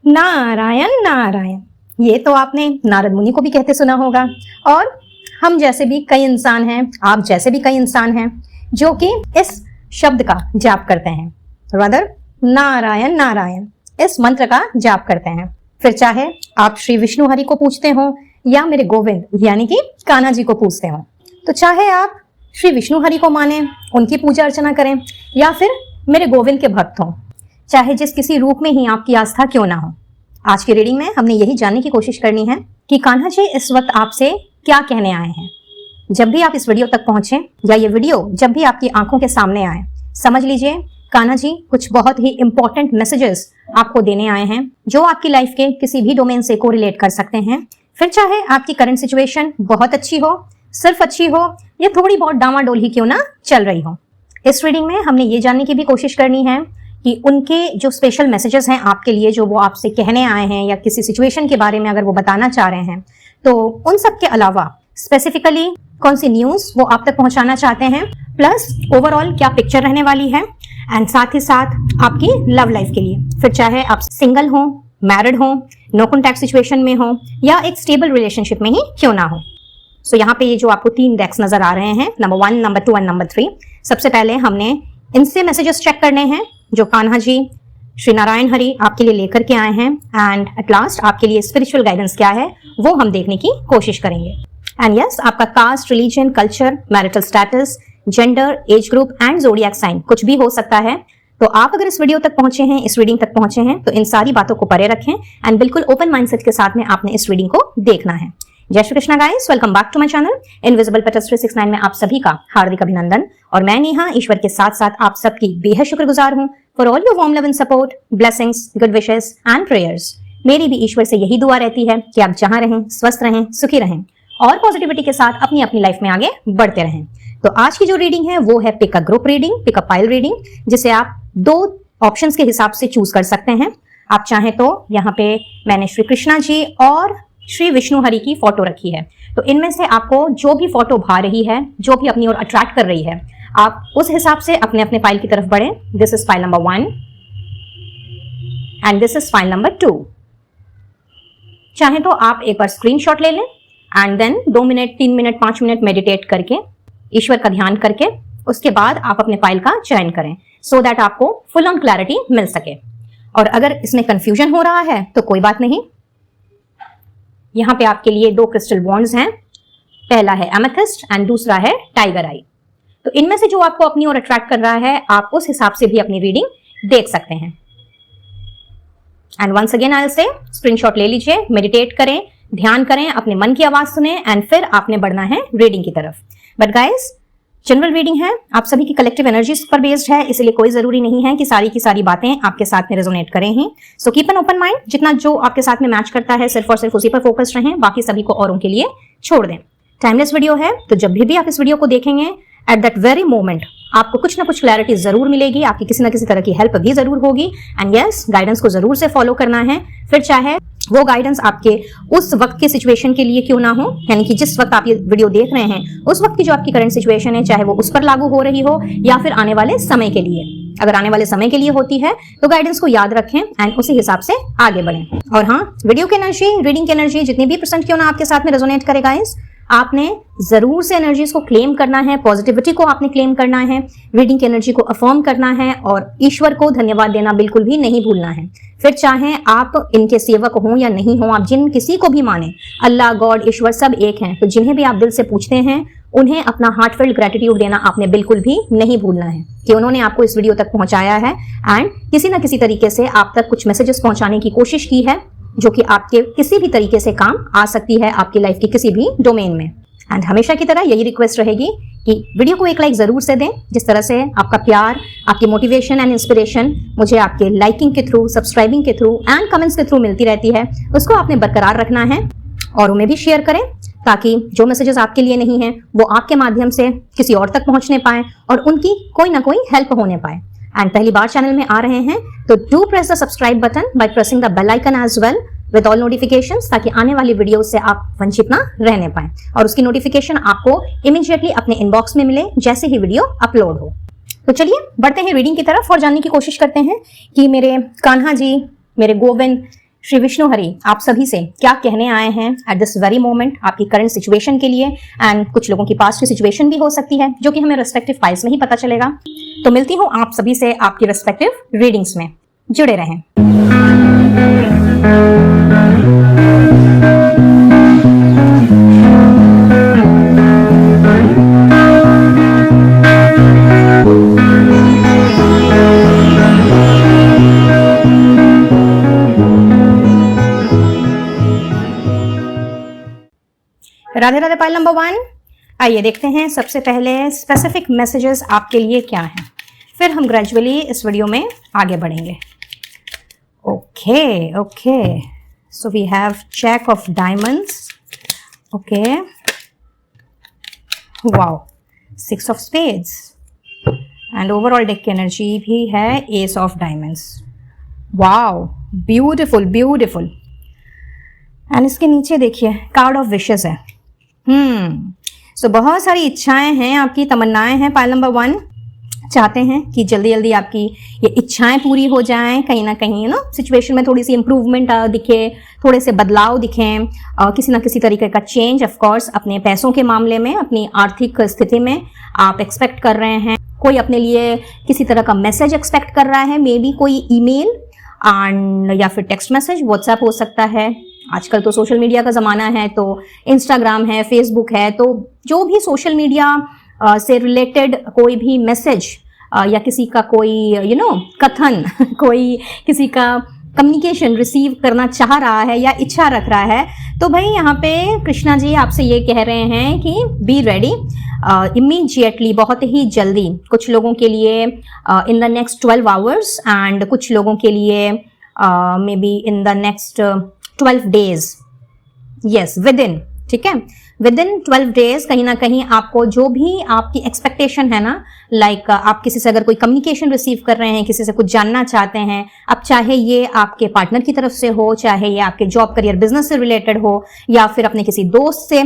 नारायण नारायण, ये तो आपने नारद मुनि को भी कहते सुना होगा। और हम जैसे भी कई इंसान हैं, आप जैसे भी कई इंसान हैं जो कि इस शब्द का जाप करते हैं, रादर नारायण नारायण इस मंत्र का जाप करते हैं। फिर चाहे आप श्री विष्णु हरि को पूछते हो या मेरे गोविंद यानी कि कान्हा जी को पूछते हो, तो चाहे आप श्री विष्णु हरि को माने, उनकी पूजा अर्चना करें, या फिर मेरे गोविंद के भक्त हों, चाहे जिस किसी रूप में ही आपकी आस्था क्यों ना हो। आज की रीडिंग में हमने यही जानने की कोशिश करनी है कि कान्हा जी इस वक्त आपसे क्या कहने आए हैं। जब भी आप इस वीडियो तक पहुंचे या ये वीडियो जब भी आपकी आंखों के सामने आए, समझ लीजिए कान्हा जी कुछ बहुत ही इंपॉर्टेंट मैसेजेस आपको देने आए हैं जो आपकी लाइफ के किसी भी डोमेन से कोरिलेट कर सकते हैं। फिर चाहे आपकी करंट सिचुएशन बहुत अच्छी हो, सिर्फ अच्छी हो, या थोड़ी बहुत डामाडोल ही क्यों ना चल रही हो। इस रीडिंग में हमने ये जानने की भी कोशिश करनी है कि उनके जो स्पेशल मैसेजेस हैं आपके लिए, जो वो आपसे कहने आए हैं या किसी सिचुएशन के बारे में अगर वो बताना चाह रहे हैं, तो उन सब के अलावा स्पेसिफिकली कौन सी न्यूज वो आप तक पहुंचाना चाहते हैं, प्लस ओवरऑल क्या पिक्चर रहने वाली है, एंड साथ ही साथ आपकी लव लाइफ के लिए। फिर चाहे आप सिंगल हो, मैरिड हो, नो कॉन्टैक्ट सिचुएशन में हो, या एक स्टेबल रिलेशनशिप में ही क्यों ना हो। सो यहाँ पे ये जो आपको 3 डेक्स नजर आ रहे हैं, नंबर 1, नंबर 2 एंड नंबर 3, सबसे पहले हमने इनसे मैसेजेस चेक करने हैं जो कान्हा जी श्री नारायण हरि आपके लिए लेकर के आए हैं, एंड एट लास्ट आपके लिए स्पिरिचुअल गाइडेंस क्या है वो हम देखने की कोशिश करेंगे। एंड यस, आपका caste, religion, culture, marital status, gender, age group and zodiac sign कुछ भी हो सकता है। तो आप अगर इस वीडियो तक पहुंचे हैं, इस रीडिंग तक पहुंचे हैं, तो इन सारी बातों को परे रखें एंड बिल्कुल ओपन माइंडसेट के साथ में आपने इस रीडिंग को देखना है। जय Shri Krishna guys, welcome back to my channel invisible paths 369 में आप सभी का हार्दिक अभिनंदन। और मैं नेहा ईश्वर के साथ साथ आप सबकी बेहद शुक्रगुजार हूं for all your warm love and support, blessings, good wishes and prayers. मेरी भी ईश्वर से यही दुआ रहती है कि आप जहां रहें, स्वस्थ रहें, सुखी रहें और पॉजिटिविटी के साथ अपनी अपनी लाइफ में आगे बढ़ते रहें। तो आज की जो रीडिंग है वो है pick a group reading, pick a pile reading, जिसे आप 2 ऑप्शंस के हिसाब से चूज कर सकते हैं। आप चाहें तो यहाँ पे मैंने श्री कृष्णा जी और श्री विष्णु हरि की फोटो रखी है, तो इनमें से आपको जो भी फोटो भा रही है, जो भी अपनी ओर अट्रैक्ट कर रही है, आप उस हिसाब से अपने अपने फाइल की तरफ बढ़ें। This is file number 1 and this is file number 2। चाहे तो आप एक बार स्क्रीनशॉट ले लें and then 2 minute, 3 minute, 5 minute meditate करके, ईश्वर का ध्यान करके, उसके बाद आप अपने फाइल का चयन करें सो दैट आपको फुल ऑन क्लैरिटी मिल सके। और अगर इसमें कंफ्यूजन हो रहा है तो कोई बात नहीं, यहाँ पे आपके लिए 2 क्रिस्टल बॉन्ड्स हैं, पहला है एमेथिस्ट एंड दूसरा है टाइगर आई। तो इनमें से जो आपको अपनी ओर अट्रैक्ट कर रहा है, आप उस हिसाब से भी अपनी रीडिंग देख सकते हैं। And once again I will say, screenshot ले लीजिए, मेडिटेट करें, ध्यान करें, अपने मन की आवाज सुने एंड फिर आपने बढ़ना है रीडिंग की तरफ। बट गाइस, जनरल रीडिंग है, आप सभी की कलेक्टिव एनर्जीज पर बेस्ड है, इसलिए कोई जरूरी नहीं है कि सारी की सारी बातें आपके साथ में रेजोनेट करें ही। So keep an open mind, जितना जो आपके साथ में मैच करता है सिर्फ और सिर्फ उसी पर फोकस रहें, बाकी सभी को औरों के लिए छोड़ दें। टाइमलेस वीडियो है, तो जब भी आप इस वीडियो को देखेंगे, एट दैट वेरी मोमेंट आपको कुछ ना कुछ क्लैरिटी जरूर मिलेगी, आपकी किसी ना किसी तरह की हेल्प भी जरूर होगी। एंड यस, गाइडेंस को जरूर से फॉलो करना है, फिर चाहे वो गाइडेंस आपके उस वक्त के सिचुएशन के लिए क्यों ना हो, यानी कि जिस वक्त आप ये वीडियो देख रहे हैं उस वक्त की जो आपकी करंट सिचुएशन है, चाहे वो उस पर लागू हो रही हो या फिर आने वाले समय के लिए। अगर आने वाले समय के लिए होती है तो गाइडेंस को याद रखें एंड उसी हिसाब से आगे बढ़ें। और हाँ, वीडियो की एनर्जी, रीडिंग की एनर्जी जितनी भी % क्यों ना आपके साथ में रेजोनेट करे गाइस, आपने जरूर से एनर्जीज को क्लेम करना है, पॉजिटिविटी को आपने क्लेम करना है, रीडिंग की एनर्जी को अफर्म करना है और ईश्वर को धन्यवाद देना बिल्कुल भी नहीं भूलना है। फिर चाहे आप इनके सेवक हों या नहीं हों, आप जिन किसी को भी माने, अल्लाह, गॉड, ईश्वर सब एक हैं, तो जिन्हें भी आप दिल से पूछते हैं उन्हें अपना हार्टफेल्ट ग्रेटिट्यूड देना आपने बिल्कुल भी नहीं भूलना है कि उन्होंने आपको इस वीडियो तक पहुंचाया है एंड किसी ना किसी तरीके से आप तक कुछ मैसेजेस पहुंचाने की कोशिश की है, जो कि आपके किसी भी तरीके से काम आ सकती है आपकी लाइफ के किसी भी डोमेन में। एंड हमेशा की तरह यही रिक्वेस्ट रहेगी कि वीडियो को एक लाइक जरूर से दें। जिस तरह से आपका प्यार, आपकी मोटिवेशन एंड इंस्पिरेशन मुझे आपके लाइकिंग के थ्रू, सब्सक्राइबिंग के थ्रू एंड कमेंट्स के थ्रू मिलती रहती है, उसको आपने बरकरार रखना है और उन्हें भी शेयर करें ताकि जो मैसेजेस आपके लिए नहीं है वो आपके माध्यम से किसी और तक पहुंचने पाए और उनकी कोई ना कोई हेल्प होने पाए। एंड पहली बार चैनल में आ रहे हैं तो do press the subscribe button by pressing the bell icon as well with all notifications, ताकि आने वाली वीडियो से आप वंचित ना रहने पाए और उसकी नोटिफिकेशन आपको इमीडिएटली अपने इनबॉक्स में मिले जैसे ही वीडियो अपलोड हो। तो चलिए बढ़ते हैं रीडिंग की तरफ और जानने की कोशिश करते हैं कि मेरे कान्हा जी, मेरे गोविंद श्री विष्णु हरि आप सभी से क्या कहने आए हैं एट दिस वेरी मोमेंट आपकी करंट सिचुएशन के लिए, एंड कुछ लोगों की पास्ट की सिचुएशन भी हो सकती है जो कि हमें रेस्पेक्टिव फाइल्स में ही पता चलेगा। तो मिलती हूँ आप सभी से आपकी रेस्पेक्टिव रीडिंग्स में, जुड़े रहें। Radhe Radhe pile number 1। आइए देखते हैं सबसे पहले स्पेसिफिक मैसेजेस आपके लिए क्या हैं, फिर हम ग्रेजुअली इस वीडियो में आगे बढ़ेंगे। Okay so we have check of diamonds, okay, wow, 6 of spades, and overall deck की एनर्जी भी है ace of diamonds. Wow, beautiful beautiful. And इसके नीचे देखिए कार्ड ऑफ विशेस है। सो बहुत सारी इच्छाएं हैं, आपकी तमन्नाएं हैं। पाइल नंबर 1 चाहते हैं कि जल्दी जल्दी आपकी ये इच्छाएं पूरी हो जाएं, कहीं ना कहीं सिचुएशन में थोड़ी सी इंप्रूवमेंट दिखे, थोड़े से बदलाव दिखें, किसी ना किसी तरीके का चेंज। ऑफ कोर्स अपने पैसों के मामले में, अपनी आर्थिक स्थिति में आप एक्सपेक्ट कर रहे हैं। कोई अपने लिए किसी तरह का मैसेज एक्सपेक्ट कर रहा है, मे बी कोई ईमेल एंड या फिर टेक्स्ट मैसेज, व्हाट्सएप हो सकता है। आजकल तो सोशल मीडिया का ज़माना है, तो इंस्टाग्राम है, फेसबुक है, तो जो भी सोशल मीडिया से रिलेटेड कोई भी मैसेज या किसी का कोई कथन कोई किसी का कम्युनिकेशन रिसीव करना चाह रहा है या इच्छा रख रहा है, तो भाई यहाँ पे कृष्णा जी आपसे ये कह रहे हैं कि बी रेडी इमीडिएटली, बहुत ही जल्दी। कुछ लोगों के लिए in the next 12 hours and कुछ लोगों के लिए may be in the next 12 days, yes, with in, ठीक है, विद इन 12 डेज कहीं ना कहीं आपको जो भी आपकी एक्सपेक्टेशन है ना, लाइक आप किसी से अगर कोई कम्युनिकेशन रिसीव कर रहे हैं, किसी से कुछ जानना चाहते हैं, अब चाहे ये आपके पार्टनर की तरफ से हो, चाहे ये आपके जॉब करियर बिजनेस से रिलेटेड हो, या फिर अपने किसी दोस्त से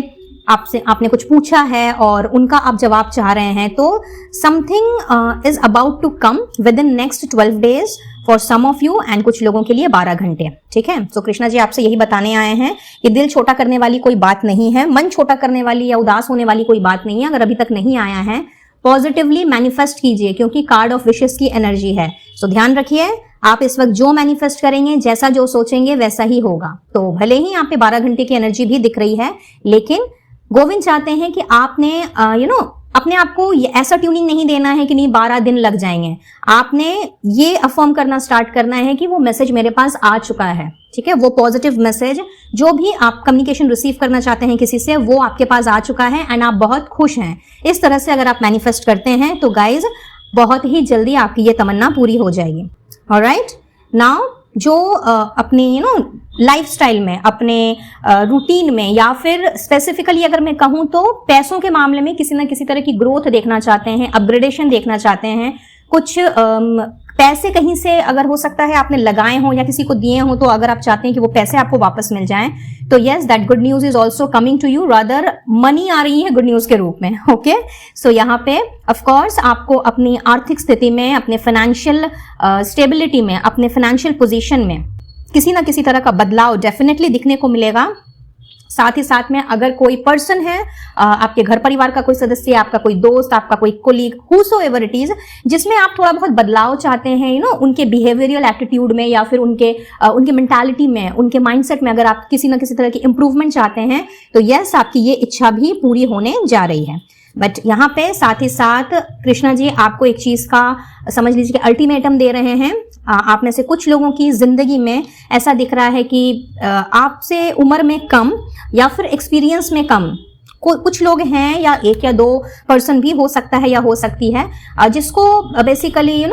आपने कुछ पूछा है और उनका आप जवाब चाह रहे हैं, तो something is about to come within next 12 days for some of you, and कुछ लोगों के लिए 12 घंटे, ठीक है। तो कृष्णा जी आपसे यही बताने आए हैं कि दिल छोटा करने वाली कोई बात नहीं है, मन छोटा करने वाली या उदास होने वाली कोई बात नहीं है। अगर अभी तक नहीं आया है, पॉजिटिवली मैनिफेस्ट कीजिए, क्योंकि कार्ड ऑफ विशेस की एनर्जी है। सो ध्यान रखिए, आप इस वक्त जो मैनिफेस्ट करेंगे, जैसा जो सोचेंगे वैसा ही होगा। तो भले ही यहाँ पे 12 घंटे की एनर्जी भी दिख रही है, लेकिन गोविंद चाहते हैं कि आपने अपने आप को ऐसा ट्यूनिंग नहीं देना है कि नहीं 12 दिन लग जाएंगे। आपने ये अफर्म करना स्टार्ट करना है कि वो मैसेज मेरे पास आ चुका है, ठीक है। वो पॉजिटिव मैसेज, जो भी आप कम्युनिकेशन रिसीव करना चाहते हैं किसी से, वो आपके पास आ चुका है एंड आप बहुत खुश हैं। इस तरह से अगर आप मैनिफेस्ट करते हैं तो गाइज बहुत ही जल्दी आपकी ये तमन्ना पूरी हो जाएगी। ऑलराइट, नाउ जो अपने लाइफस्टाइल में, अपने रूटीन में, या फिर स्पेसिफिकली अगर मैं कहूँ तो पैसों के मामले में किसी ना किसी तरह की ग्रोथ देखना चाहते हैं, अपग्रेडेशन देखना चाहते हैं, कुछ पैसे कहीं से अगर हो सकता है आपने लगाए हो या किसी को दिए हो, तो अगर आप चाहते हैं कि वो पैसे आपको वापस मिल जाएं, तो yes, that good news is also coming to you, rather money आ रही है गुड न्यूज के रूप में। ओके, सो यहाँ पे ऑफ कोर्स आपको अपनी आर्थिक स्थिति में, अपने फाइनेंशियल स्टेबिलिटी में, अपने फाइनेंशियल पोजीशन में किसी ना किसी तरह का बदलाव डेफिनेटली दिखने को मिलेगा। साथ ही साथ में अगर कोई पर्सन है, आपके घर परिवार का कोई सदस्य, आपका कोई दोस्त, आपका कोई कोलीग, हूसोएवर इट इज, जिसमें आप थोड़ा बहुत बदलाव चाहते हैं, उनके बिहेवियरल एटीट्यूड में, या फिर उनके मेंटालिटी में, उनके माइंडसेट में, अगर आप किसी ना किसी तरह की इंप्रूवमेंट चाहते हैं, तो यस, आपकी ये इच्छा भी पूरी होने जा रही है। बट यहाँ पे साथ ही साथ कृष्णा जी आपको एक चीज का समझ लीजिए कि अल्टीमेटम दे रहे हैं। आप में से कुछ लोगों की जिंदगी में ऐसा दिख रहा है कि आपसे उम्र में कम या फिर एक्सपीरियंस में कम कुछ लोग हैं, या 1 या 2 पर्सन भी हो सकता है या हो सकती है, जिसको बेसिकली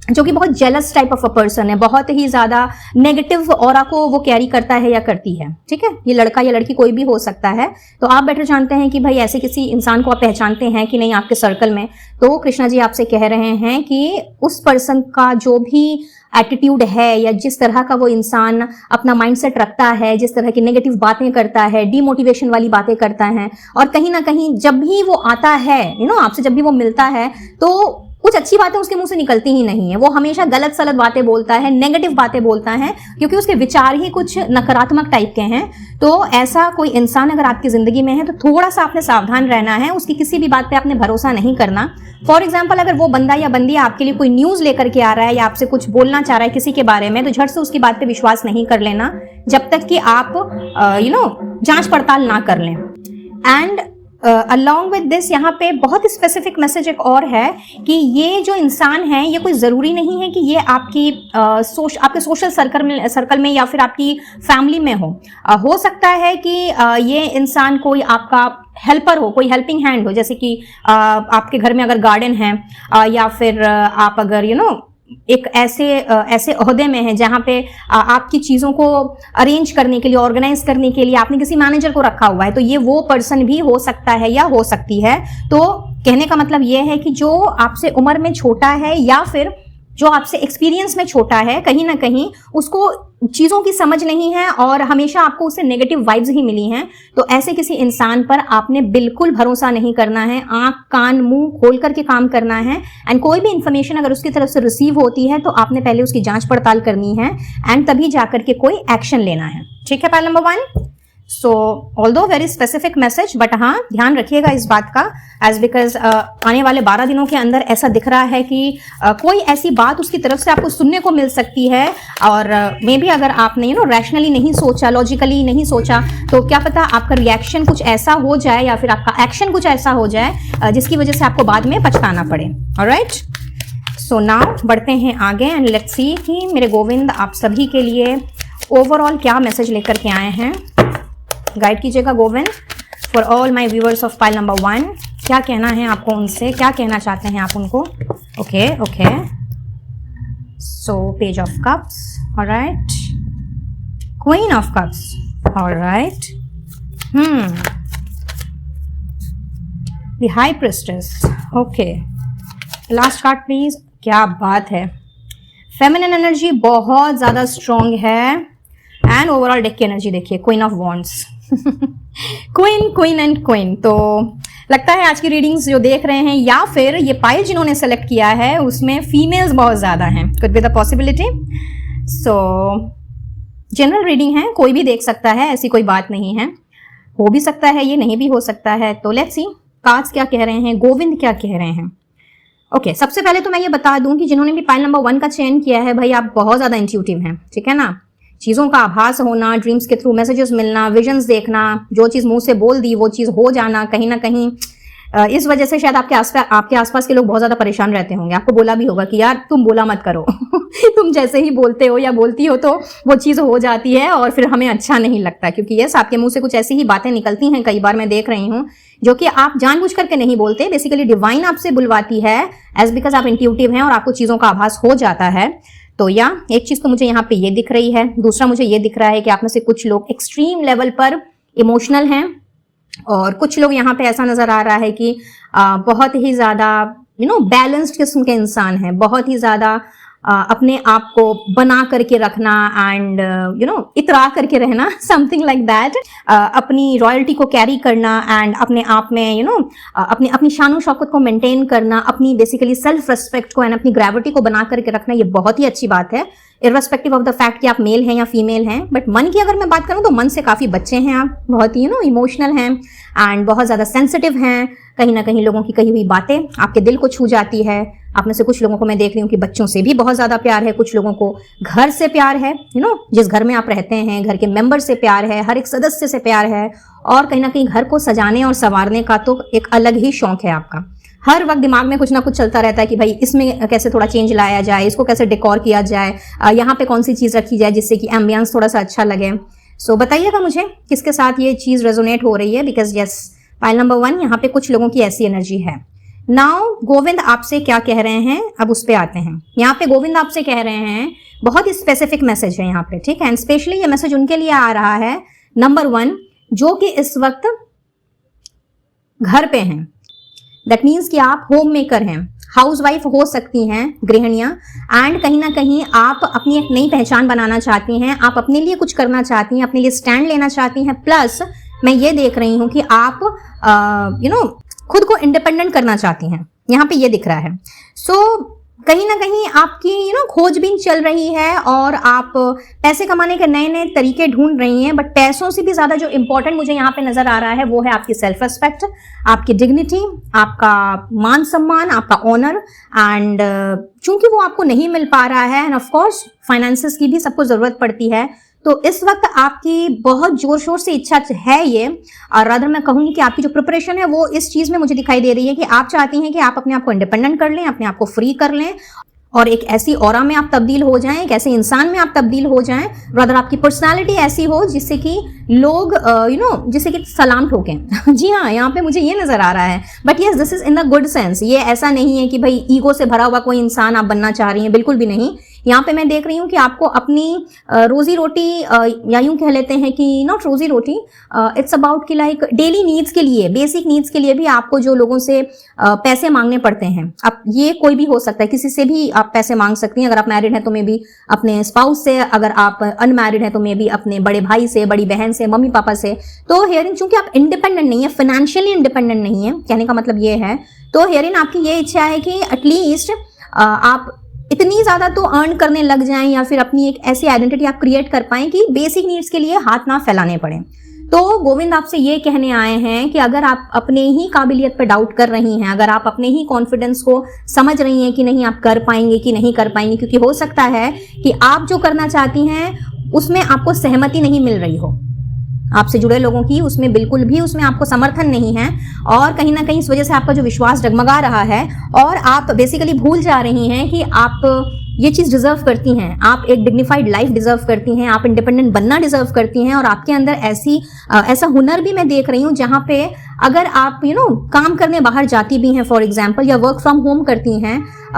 जो कि बहुत jealous type of a person है, बहुत ही ज्यादा नेगेटिव ऑरा को वो कैरी करता है या करती है, ठीक है। ये लड़का या लड़की कोई भी हो सकता है। तो आप बेटर जानते हैं कि भाई ऐसे किसी इंसान को आप पहचानते हैं कि नहीं आपके सर्कल में, तो कृष्णा जी आपसे कह रहे हैं कि उस पर्सन का जो भी एटीट्यूड है, या जिस तरह का वो इंसान अपना माइंडसेट रखता है, जिस तरह की नेगेटिव बातें करता है, डीमोटिवेशन वाली बातें करता है, और कहीं ना कहीं जब भी वो आता है आपसे, जब भी वो मिलता है, तो कुछ अच्छी बातें उसके मुंह से निकलती ही नहीं है, वो हमेशा गलत सलत बातें बोलता है, नेगेटिव बातें बोलता है, क्योंकि उसके विचार ही कुछ नकारात्मक टाइप के हैं। तो ऐसा कोई इंसान अगर आपकी जिंदगी में है तो थोड़ा सा आपने सावधान रहना है, उसकी किसी भी बात पे आपने भरोसा नहीं करना। फॉर एग्जाम्पल, अगर वो बंदा या बंदी आपके लिए कोई न्यूज लेकर के आ रहा है या आपसे कुछ बोलना चाह रहा है किसी के बारे में, तो झट से उसकी बात पे विश्वास नहीं कर लेना जब तक कि आप जांच पड़ताल ना कर लें। एंड अलॉन्ग विद दिस, यहाँ पे बहुत स्पेसिफिक मैसेज एक और है कि ये जो इंसान है ये कोई ज़रूरी नहीं है कि ये आपके सोशल सर्कल में या फिर आपकी फैमिली में हो सकता है कि ये इंसान कोई आपका हेल्पर हो, कोई हेल्पिंग हैंड हो, जैसे कि आपके घर में अगर गार्डन है या फिर आप अगर एक ऐसे ओहदे में है जहां पे आपकी चीजों को अरेंज करने के लिए, ऑर्गेनाइज करने के लिए आपने किसी मैनेजर को रखा हुआ है, तो ये वो पर्सन भी हो सकता है या हो सकती है। तो कहने का मतलब ये है कि जो आपसे उम्र में छोटा है या फिर जो आपसे एक्सपीरियंस में छोटा है, कहीं ना कहीं उसको चीजों की समझ नहीं है और हमेशा आपको उससे नेगेटिव वाइब्स ही मिली हैं, तो ऐसे किसी इंसान पर आपने बिल्कुल भरोसा नहीं करना है। आंख कान मुंह खोल करके काम करना है। एंड कोई भी इंफॉर्मेशन अगर उसकी तरफ से रिसीव होती है तो आपने पहले उसकी जांच पड़ताल करनी है एंड तभी जाकर के कोई एक्शन लेना है। ठीक है, point number 1। So although very specific message, but हाँ ध्यान रखिएगा इस बात का, एज बिकॉज आने वाले 12 दिनों के अंदर ऐसा दिख रहा है कि कोई ऐसी बात उसकी तरफ से आपको सुनने को मिल सकती है और मे बी अगर आपने रैशनली नहीं सोचा, लॉजिकली नहीं सोचा, तो क्या पता आपका रिएक्शन कुछ ऐसा हो जाए या फिर आपका एक्शन कुछ ऐसा हो जाए जिसकी वजह से आपको बाद में पछताना पड़े। ऑलराइट, सो नाउ बढ़ते हैं आगे एंड लेट्स सी कि मेरे गोविंद आप सभी के लिए ओवरऑल क्या मैसेज लेकर के आए हैं। गाइड कीजिएगा Govind for all my viewers of pile number 1। क्या कहना है आपको उनसे, क्या कहना चाहते हैं आप उनको। Okay, so page of cups, alright, queen of cups, alright, the high priestess, okay, last card please. क्या बात है, फेमिनिन एनर्जी बहुत ज्यादा स्ट्रॉन्ग है एंड ओवरऑल डेक की एनर्जी देखिए, queen of wands, queen and queen. तो लगता है आज की रीडिंग्स जो देख रहे हैं या फिर ये पाइल जिन्होंने सेलेक्ट किया है उसमें फीमेल्स बहुत ज्यादा हैं, could be the possibility. So general reading है, कोई भी देख सकता है, ऐसी कोई बात नहीं है, हो भी सकता है ये, नहीं भी हो सकता है। तो लेट्स सी कार्ड्स क्या कह रहे हैं, गोविंद क्या कह रहे हैं। ओके, सबसे पहले तो मैं ये बता दूं कि जिन्होंने भी पाइल नंबर 1 का चयन किया है, भाई आप बहुत ज्यादा इंट्यूटिव हैं, ठीक है ना। चीजों का आभास होना, ड्रीम्स के थ्रू मैसेजेस मिलना, विजन्स देखना, जो चीज मुंह से बोल दी वो चीज हो जाना, कहीं ना कहीं इस वजह से शायद आपके आसपास के लोग बहुत ज्यादा परेशान रहते होंगे। आपको बोला भी होगा कि यार तुम बोला मत करो तुम जैसे ही बोलते हो या बोलती हो तो वो चीज हो जाती है और फिर हमें अच्छा नहीं लगता, क्योंकि यस आपके मुंह से कुछ ऐसी ही बातें निकलती हैं, कई बार मैं देख रही हूँ, जो कि आप जानबूझ करके नहीं बोलते, बेसिकली डिवाइन आपसे बुलवाती है एज बिकॉज आप इंट्यूटिव हैं और आपको चीजों का आभास हो जाता है। तो या एक चीज तो मुझे यहाँ पे ये दिख रही है, दूसरा मुझे ये दिख रहा है कि आप में से कुछ लोग एक्सट्रीम लेवल पर इमोशनल हैं और कुछ लोग यहाँ पे ऐसा नजर आ रहा है कि बहुत ही ज्यादा बैलेंस्ड किस्म के इंसान हैं, बहुत ही ज्यादा अपने आप को बना करके रखना एंड इतरा करके रहना, समथिंग लाइक दैट, अपनी रॉयल्टी को कैरी करना एंड अपने आप में अपनी शान शौकत को मेंटेन करना, अपनी बेसिकली सेल्फ रिस्पेक्ट को एंड अपनी ग्रेविटी को बना करके रखना, ये बहुत ही अच्छी बात है, इर्रेस्पेक्टिव ऑफ द फैक्ट कि आप मेल हैं या फीमेल हैं। बट मन की अगर मैं बात करूं तो मन से काफी बच्चे हैं आप, बहुत ही इमोशनल हैं एंड बहुत ज्यादा सेंसिटिव हैं, कहीं ना कहीं लोगों की कही हुई बातें आपके दिल को छू जाती है। आप में से कुछ लोगों को मैं देख रही हूँ कि बच्चों से भी बहुत ज्यादा प्यार है, कुछ लोगों को घर से प्यार है, जिस घर में आप रहते हैं घर के मेंबर से प्यार है, हर एक सदस्य से प्यार है, और कहीं ना कहीं घर को सजाने और संवारने का तो एक अलग ही शौक है आपका। हर वक्त दिमाग में कुछ ना कुछ चलता रहता है कि भाई इसमें कैसे थोड़ा चेंज लाया जाए, इसको कैसे डेकोर किया जाए, यहाँ पे कौन सी चीज रखी जाए जिससे कि एम्बियंस थोड़ा सा अच्छा लगे। सो बताइएगा मुझे किसके साथ ये चीज रेजोनेट हो रही है, बिकॉज यस पाइल नंबर 1 यहाँ पे कुछ लोगों की ऐसी एनर्जी है। नाउ गोविंद आपसे क्या कह रहे हैं, अब उस पे आते हैं। यहाँ पे गोविंद आपसे कह रहे हैं, बहुत ही स्पेसिफिक मैसेज है यहाँ पे, ठीक है, एंड स्पेशली ये मैसेज उनके लिए आ रहा है नंबर 1 जो कि इस वक्त घर पे हैं। दैट मीन्स कि आप होम मेकर हैं, हाउसवाइफ हो सकती हैं, गृहिणियां, एंड कहीं ना कहीं आप अपनी एक नई पहचान बनाना चाहती हैं, आप अपने लिए कुछ करना चाहती हैं, अपने लिए स्टैंड लेना चाहती हैं। प्लस मैं ये देख रही हूं कि आप खुद को इंडिपेंडेंट करना चाहती हैं, यहाँ पे ये दिख रहा है। सो कहीं ना कहीं आपकी खोजबीन चल रही है और आप पैसे कमाने के नए नए तरीके ढूंढ रही हैं, बट पैसों से भी ज्यादा जो इंपॉर्टेंट मुझे यहाँ पे नजर आ रहा है वो है आपकी सेल्फ रिस्पेक्ट, आपकी डिग्निटी, आपका मान सम्मान, आपका ऑनर। एंड चूंकि वो आपको नहीं मिल पा रहा है, एंड ऑफ कोर्स फाइनेंसेस की भी सबको जरूरत पड़ती है, तो इस वक्त आपकी बहुत जोर शोर से इच्छा है ये, और अदर मैं कहूंगी कि आपकी जो प्रिपरेशन है वो इस चीज में मुझे दिखाई दे रही है कि आप चाहती हैं कि आप अपने आप को इंडिपेंडेंट कर लें, अपने आप को फ्री कर लें और एक ऐसी ऑरा में आप तब्दील हो जाएं, एक ऐसे इंसान में आप तब्दील हो जाएं, रादर आपकी पर्सनालिटी ऐसी हो जिससे कि लोग जिससे कि सलाम ठोकें। जी हाँ, यहाँ पे मुझे ये नजर आ रहा है। But yes, this is in the good sense. ये ऐसा नहीं है कि भाई ईगो से भरा हुआ कोई इंसान आप बनना चाह रही हैं, बिल्कुल भी नहीं। यहाँ पे मैं देख रही हूँ कि आपको अपनी रोजी रोटी, या यूं कह लेते हैं कि नॉट रोजी रोटी, इट्स अबाउट कि लाइक डेली नीड्स के लिए, बेसिक नीड्स के लिए भी आपको जो लोगों से पैसे मांगने पड़ते हैं। अब ये कोई भी हो सकता है, किसी से भी आप पैसे मांग सकती हैं। अगर आप मैरिड हैं तो मे बी अपने स्पाउस से, अगर आप अनमैरिड हैं तो मे बी अपने बड़े भाई से, बड़ी बहन से, मम्मी पापा से। तो हियरिन चूंकि आप इंडिपेंडेंट नहीं है, फाइनेंशियली इंडिपेंडेंट नहीं है, कहने का मतलब ये है, तो हियरिन आपकी ये इच्छा है कि एटलीस्ट आप इतनी ज्यादा तो अर्न करने लग जाएं या फिर अपनी एक ऐसी आइडेंटिटी आप क्रिएट कर पाएं कि बेसिक नीड्स के लिए हाथ ना फैलाने पड़े। तो गोविंद आपसे ये कहने आए हैं कि अगर आप अपने ही काबिलियत पर डाउट कर रही हैं, अगर आप अपने ही कॉन्फिडेंस को समझ रही हैं कि नहीं आप कर पाएंगे कि नहीं कर पाएंगे, क्योंकि हो सकता है कि आप जो करना चाहती हैं उसमें आपको सहमति नहीं मिल रही हो, आपसे जुड़े लोगों की उसमें बिल्कुल भी उसमें आपको समर्थन नहीं है, और कहीं ना कहीं इस वजह से आपका जो विश्वास डगमगा रहा है और आप बेसिकली भूल जा रही हैं कि आप ये चीज डिजर्व करती हैं, आप एक डिग्निफाइड लाइफ डिजर्व करती हैं, आप इंडिपेंडेंट बनना डिजर्व करती हैं। और आपके अंदर ऐसा हुनर भी मैं देख रही हूँ जहां पे अगर आप काम करने बाहर जाती भी हैं, फॉर एग्जांपल, या वर्क फ्रॉम होम करती हैं,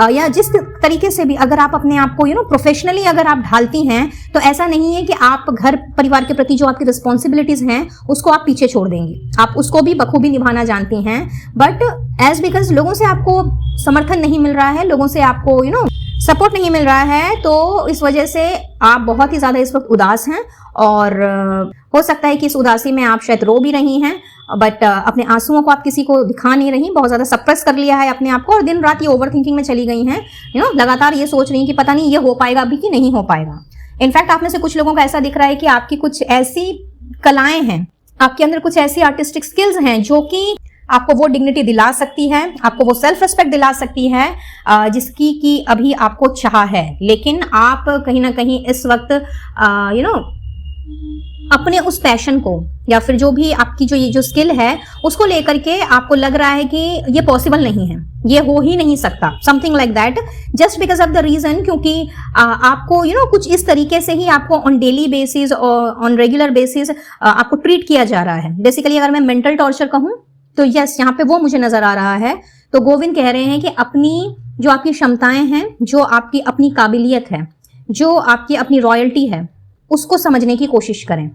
या जिस तरीके से भी अगर आप अपने आप को प्रोफेशनली अगर आप ढालती हैं, तो ऐसा नहीं है कि आप घर परिवार के प्रति जो आपकी रिस्पॉन्सिबिलिटीज हैं उसको आप पीछे छोड़ देंगी, आप उसको भी बखूबी निभाना जानती हैं। बट एज बिकॉज लोगों से आपको समर्थन नहीं मिल रहा है, लोगों से आपको सपोर्ट नहीं मिल रहा है, तो इस वजह से आप बहुत ही ज्यादा इस वक्त उदास हैं, और हो सकता है कि इस उदासी में आप शायद रो भी रही हैं, बट अपने आंसुओं को आप किसी को दिखा नहीं रही, बहुत ज्यादा सप्रेस कर लिया है अपने आप को, और दिन रात ये ओवर थिंकिंग में चली गई हैं, लगातार ये सोच रही हैं कि पता नहीं ये हो पाएगा अभी कि नहीं हो पाएगा। इनफैक्ट आप में से कुछ लोगों का ऐसा दिख रहा है कि आपकी कुछ ऐसी कलाएं हैं, आपके अंदर कुछ ऐसी आर्टिस्टिक स्किल्स हैं जो कि आपको वो डिग्निटी दिला सकती है, आपको वो सेल्फ रिस्पेक्ट दिला सकती है जिसकी कि अभी आपको चाह है। लेकिन आप कहीं ना कहीं इस वक्त अपने उस पैशन को या फिर जो भी आपकी जो स्किल है उसको लेकर के आपको लग रहा है कि ये पॉसिबल नहीं है, ये हो ही नहीं सकता, something like that, just because of the reason, क्योंकि आपको कुछ इस तरीके से ही आपको ऑन डेली बेसिस और ऑन रेगुलर बेसिस आपको ट्रीट किया जा रहा है। बेसिकली अगर मैं मेंटल टॉर्चर कहूं तो यस, यहाँ पे वो मुझे नजर आ रहा है। तो गोविंद कह रहे हैं कि अपनी जो आपकी क्षमताएं हैं, जो आपकी अपनी काबिलियत है, जो आपकी अपनी रॉयल्टी है, उसको समझने की कोशिश करें।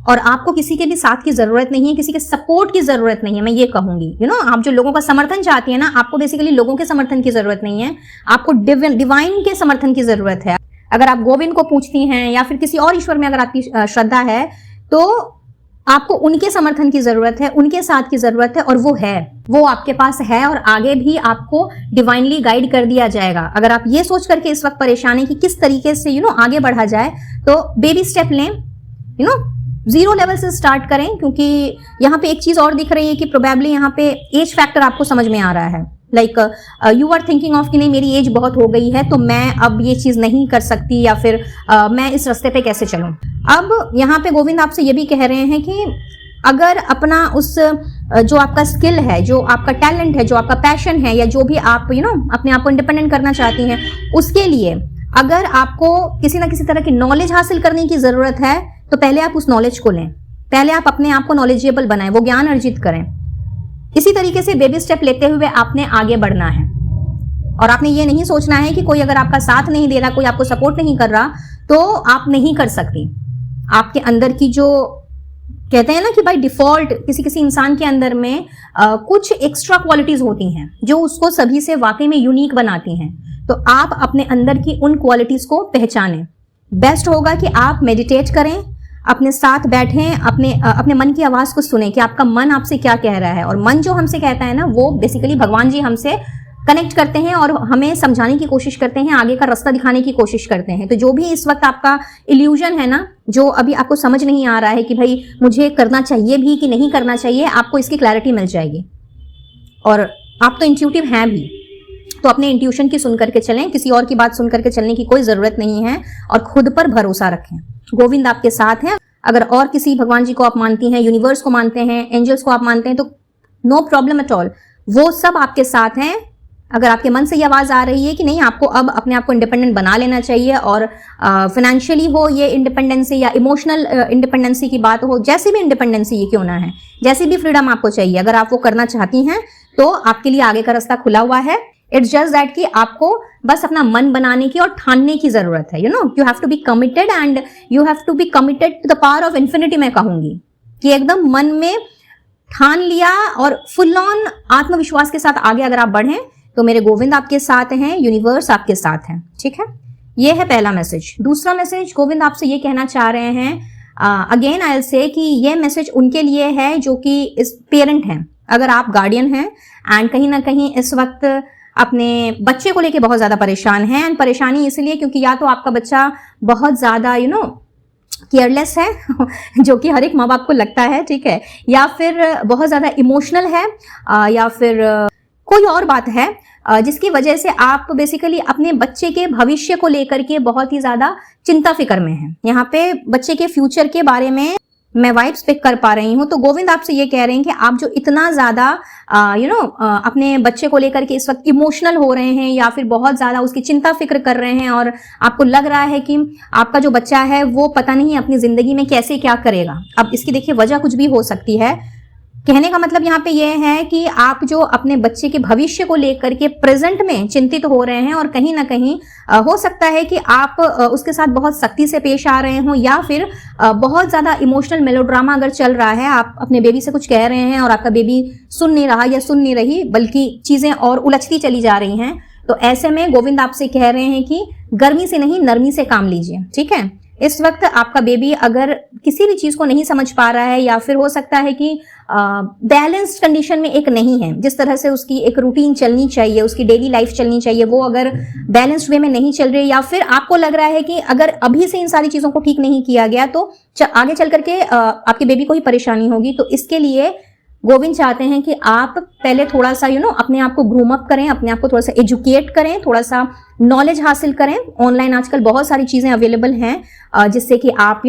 और आपको किसी के भी साथ की जरूरत नहीं है, किसी के सपोर्ट की जरूरत नहीं है, मैं ये कहूंगी। आप जो लोगों का समर्थन चाहती है ना, आपको बेसिकली लोगों के समर्थन की जरूरत नहीं है, आपको डिवाइन के समर्थन की जरूरत है। अगर आप गोविंद को पूछती हैं या फिर किसी और ईश्वर में अगर आपकी श्रद्धा है, तो आपको उनके समर्थन की जरूरत है, उनके साथ की जरूरत है, और वो आपके पास है, और आगे भी आपको डिवाइनली गाइड कर दिया जाएगा। अगर आप ये सोच करके इस वक्त परेशान है कि किस तरीके से आगे बढ़ा जाए, तो बेबी स्टेप लें, 0 लेवल से स्टार्ट करें। क्योंकि यहाँ पे एक चीज और दिख रही है कि प्रोबेबली यहाँ पे एज फैक्टर आपको समझ में आ रहा है, like you are thinking of कि नहीं मेरी एज बहुत हो गई है तो मैं अब ये चीज नहीं कर सकती, या फिर मैं इस रास्ते पे कैसे चलूं। अब यहाँ पे गोविंद आपसे ये भी कह रहे हैं कि अगर अपना उस जो आपका स्किल है, जो आपका टैलेंट है, जो आपका पैशन है, या जो भी आप अपने आप को इंडिपेंडेंट करना चाहती हैं, उसके लिए अगर आपको किसी ना किसी तरह की नॉलेज हासिल करने की जरूरत है, तो पहले आप उस नॉलेज को लें, पहले आप अपने आप को नॉलेजेबल बनाएं, वो ज्ञान अर्जित करें। इसी तरीके से बेबी स्टेप लेते हुए आपने आगे बढ़ना है, और आपने ये नहीं सोचना है कि कोई अगर आपका साथ नहीं दे रहा, कोई आपको सपोर्ट नहीं कर रहा, तो आप नहीं कर सकती। आपके अंदर की जो कहते हैं ना कि बाय डिफॉल्ट किसी किसी इंसान के अंदर में कुछ एक्स्ट्रा क्वालिटीज होती हैं जो उसको सभी से वाकई में यूनिक बनाती हैं। तो आप अपने अंदर की उन क्वालिटीज को पहचानें। बेस्ट होगा कि आप मेडिटेट करें, अपने साथ बैठें, अपने मन की आवाज को सुने कि आपका मन आपसे क्या कह रहा है। और मन जो हमसे कहता है ना, वो बेसिकली भगवान जी हमसे कनेक्ट करते हैं और हमें समझाने की कोशिश करते हैं, आगे का रास्ता दिखाने की कोशिश करते हैं। तो जो भी इस वक्त आपका इल्यूजन है ना, जो अभी आपको समझ नहीं आ रहा है कि भाई मुझे करना चाहिए भी कि नहीं करना चाहिए, आपको इसकी क्लैरिटी मिल जाएगी। और आप तो इंट्यूटिव हैं भी, तो अपने इंट्यूशन की सुन करके चलें, किसी और की बात सुन करके चलने की कोई जरूरत नहीं है, और खुद पर भरोसा रखें। गोविंद आपके साथ हैं। अगर और किसी भगवान जी को आप मानती हैं, यूनिवर्स को मानते हैं, एंजल्स को आप मानते हैं, तो नो प्रॉब्लम एट ऑल, वो सब आपके साथ हैं। अगर आपके मन से ये आवाज आ रही है कि नहीं, आपको अब अपने आप को इंडिपेंडेंट बना लेना चाहिए, और फाइनेंशियली हो ये इंडिपेंडेंसी या इमोशनल इंडिपेंडेंसी की बात हो, जैसी भी इंडिपेंडेंसी ये क्यों ना है, जैसी भी फ्रीडम आपको चाहिए, अगर आप वो करना चाहती हैं तो आपके लिए आगे का रास्ता खुला हुआ है। इट्स जस्ट दैट कि आपको बस अपना मन बनाने की और ठानने की जरूरत है। You have to be committed, and you have to be committed to the power of infinity. मैं कहूंगी कि एकदम मन में ठान लिया और फुल ऑन आत्मविश्वास के साथ आगे अगर आप बढ़ें तो मेरे गोविंद आपके साथ हैं, यूनिवर्स आपके साथ है। ठीक है, ये है पहला मैसेज। दूसरा मैसेज गोविंद आपसे ये कहना चाह रहे हैं, अगेन आई विल से कि ये मैसेज उनके लिए है जो कि इस पेरेंट हैं। अगर आप गार्डियन हैं एंड कहीं ना कहीं इस वक्त अपने बच्चे को लेके बहुत ज्यादा परेशान हैं, एंड परेशानी इसलिए क्योंकि या तो आपका बच्चा बहुत ज्यादा केयरलेस है जो कि हर एक माँ बाप को लगता है, ठीक है, या फिर बहुत ज्यादा इमोशनल है, या फिर कोई और बात है जिसकी वजह से आप बेसिकली अपने बच्चे के भविष्य को लेकर के बहुत ही ज्यादा चिंता फिक्र में हैं। यहाँ पे बच्चे के फ्यूचर के बारे में मैं वाइब्स पिक कर पा रही हूँ। तो गोविंद आपसे ये कह रहे हैं कि आप जो इतना ज्यादा अपने बच्चे को लेकर के इस वक्त इमोशनल हो रहे हैं, या फिर बहुत ज्यादा उसकी चिंता फिक्र कर रहे हैं, और आपको लग रहा है कि आपका जो बच्चा है वो पता नहीं अपनी जिंदगी में कैसे क्या करेगा। अब इसकी देखिए वजह कुछ भी हो सकती है। कहने का मतलब यहाँ पे ये है कि आप जो अपने बच्चे के भविष्य को लेकर के प्रेजेंट में चिंतित हो रहे हैं, और कहीं ना कहीं हो सकता है कि आप उसके साथ बहुत सख्ती से पेश आ रहे हों, या फिर बहुत ज्यादा इमोशनल मेलोड्रामा अगर चल रहा है, आप अपने बेबी से कुछ कह रहे हैं और आपका बेबी सुन नहीं रहा या सुन नहीं रही, बल्कि चीजें और उलझती चली जा रही हैं। तो ऐसे में गोविंद आपसे कह रहे हैं कि गर्मी से नहीं नरमी से काम लीजिए। ठीक है, इस वक्त आपका बेबी अगर किसी भी चीज को नहीं समझ पा रहा है, या फिर हो सकता है कि बैलेंस्ड कंडीशन में एक नहीं है, जिस तरह से उसकी एक रूटीन चलनी चाहिए, उसकी डेली लाइफ चलनी चाहिए, वो अगर बैलेंस्ड वे में नहीं चल रही, या फिर आपको लग रहा है कि अगर अभी से इन सारी चीजों को ठीक नहीं किया गया तो आगे चल करके आपके बेबी को ही परेशानी होगी। तो इसके लिए गोविंद चाहते हैं कि आप पहले थोड़ा सा अपने आप को ग्रूम अप करें, अपने आप को थोड़ा सा एजुकेट करें, थोड़ा सा नॉलेज हासिल करें। ऑनलाइन आजकल बहुत सारी चीजें अवेलेबल हैं जिससे कि आप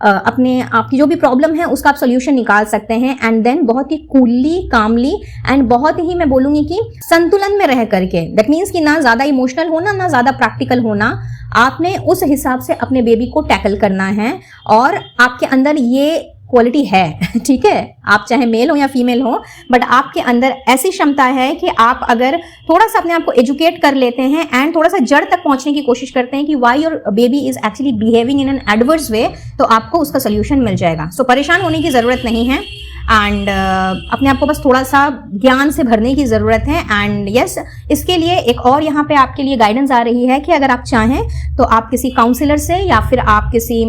अपने आपकी जो भी प्रॉब्लम है उसका आप सोल्यूशन निकाल सकते हैं, एंड देन बहुत ही कूलली, कामली, एंड बहुत ही मैं बोलूंगी कि संतुलन में रह करके, दैट मीन्स कि ना ज्यादा इमोशनल होना ना ज्यादा प्रैक्टिकल होना, आपने उस हिसाब से अपने बेबी को टैकल करना है। और आपके अंदर ये क्वालिटी है, ठीक है, आप चाहे मेल हो या फीमेल हो, बट आपके अंदर ऐसी क्षमता है कि आप अगर थोड़ा सा अपने आप को एजुकेट कर लेते हैं एंड थोड़ा सा जड़ तक पहुंचने की कोशिश करते हैं कि why your baby is actually behaving in an adverse way, तो आपको उसका सोल्यूशन मिल जाएगा। सो परेशान होने की जरूरत नहीं है, एंड अपने आप को बस थोड़ा सा ज्ञान से भरने की जरूरत है। एंड यस, इसके लिए एक और यहाँ पे आपके लिए गाइडेंस आ रही है कि अगर आप चाहें तो आप किसी काउंसलर से या फिर आप किसी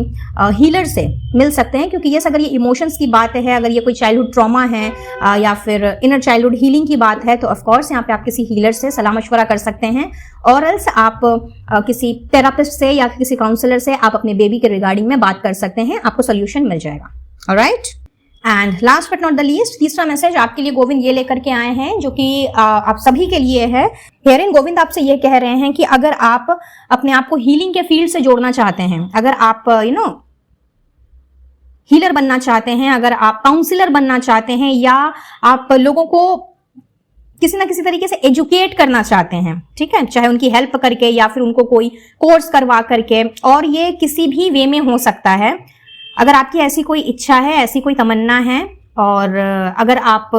हीलर से मिल सकते हैं, क्योंकि यस, अगर ये इमोशंस की बात है, अगर ये कोई चाइल्डहुड ट्रॉमा है या फिर इनर चाइल्डहुड हीलिंग की बात है, तो ऑफकोर्स यहाँ पे आप किसी हीलर से सलाह मशवरा कर सकते हैं, और एल्स आप किसी थेरापिस्ट से या किसी काउंसलर से आप अपने बेबी के रिगार्डिंग में बात कर सकते हैं, आपको सोल्यूशन मिल जाएगा। Alright, and last but not the least, तीसरा मैसेज आपके लिए गोविंद ये लेकर के आए हैं जो कि आप सभी के लिए है। हेयरिन गोविंद आपसे ये कह रहे हैं कि अगर आप अपने आप को हीलिंग के फील्ड से जोड़ना चाहते हैं, अगर आप हीलर बनना चाहते हैं, अगर आप काउंसलर बनना चाहते हैं, या आप लोगों को किसी ना किसी तरीके से एजुकेट करना चाहते हैं, ठीक है, चाहे उनकी हेल्प करके या फिर उनको कोई कोर्स करवा करके, और ये किसी भी वे में हो सकता है। अगर आपकी ऐसी कोई इच्छा है, ऐसी कोई तमन्ना है, और अगर आप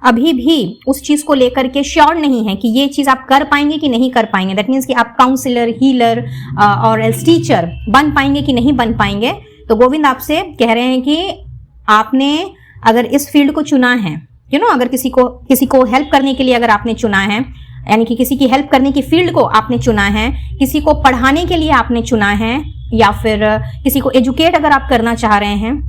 अभी भी उस चीज को लेकर के श्योर नहीं है कि ये चीज आप कर पाएंगे कि नहीं कर पाएंगे, दैट मीन्स कि आप काउंसलर, हीलर और टीचर बन पाएंगे कि नहीं बन पाएंगे, तो गोविंद आपसे कह रहे हैं कि आपने अगर इस फील्ड को चुना है, अगर किसी को हेल्प करने के लिए अगर आपने चुना है, यानी कि किसी की हेल्प करने की फील्ड को आपने चुना है, किसी को पढ़ाने के लिए आपने चुना है, या फिर किसी को एजुकेट अगर आप करना चाह रहे हैं,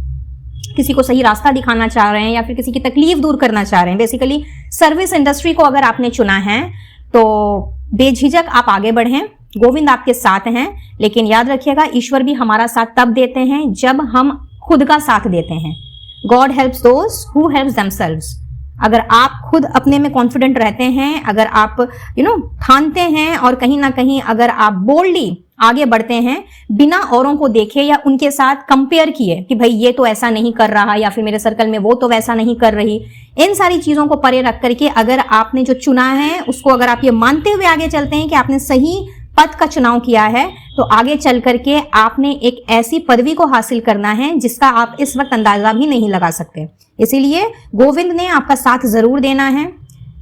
किसी को सही रास्ता दिखाना चाह रहे हैं, या फिर किसी की तकलीफ दूर करना चाह रहे हैं, बेसिकली सर्विस इंडस्ट्री को अगर आपने चुना है तो बेझिझक आप आगे बढ़ें। गोविंद आपके साथ हैं, लेकिन याद रखिएगा ईश्वर भी हमारा साथ तब देते हैं जब हम खुद का साथ देते हैं। God helps those who helps themselves. अगर आप खुद अपने में कॉन्फिडेंट रहते हैं, अगर आप ठानते हैं और कहीं ना कहीं अगर आप बोल्डली आगे बढ़ते हैं बिना औरों को देखे या उनके साथ कंपेयर किए कि भाई ये तो ऐसा नहीं कर रहा या फिर मेरे सर्कल में वो तो वैसा नहीं कर रही, इन सारी चीजों को परे रख करके अगर आपने जो चुना है उसको अगर आप ये मानते हुए आगे चलते हैं कि आपने सही पद का चुनाव किया है, तो आगे चल करके आपने एक ऐसी पदवी को हासिल करना है जिसका आप इस वक्त अंदाजा भी नहीं लगा सकते। इसीलिए गोविंद ने आपका साथ जरूर देना है।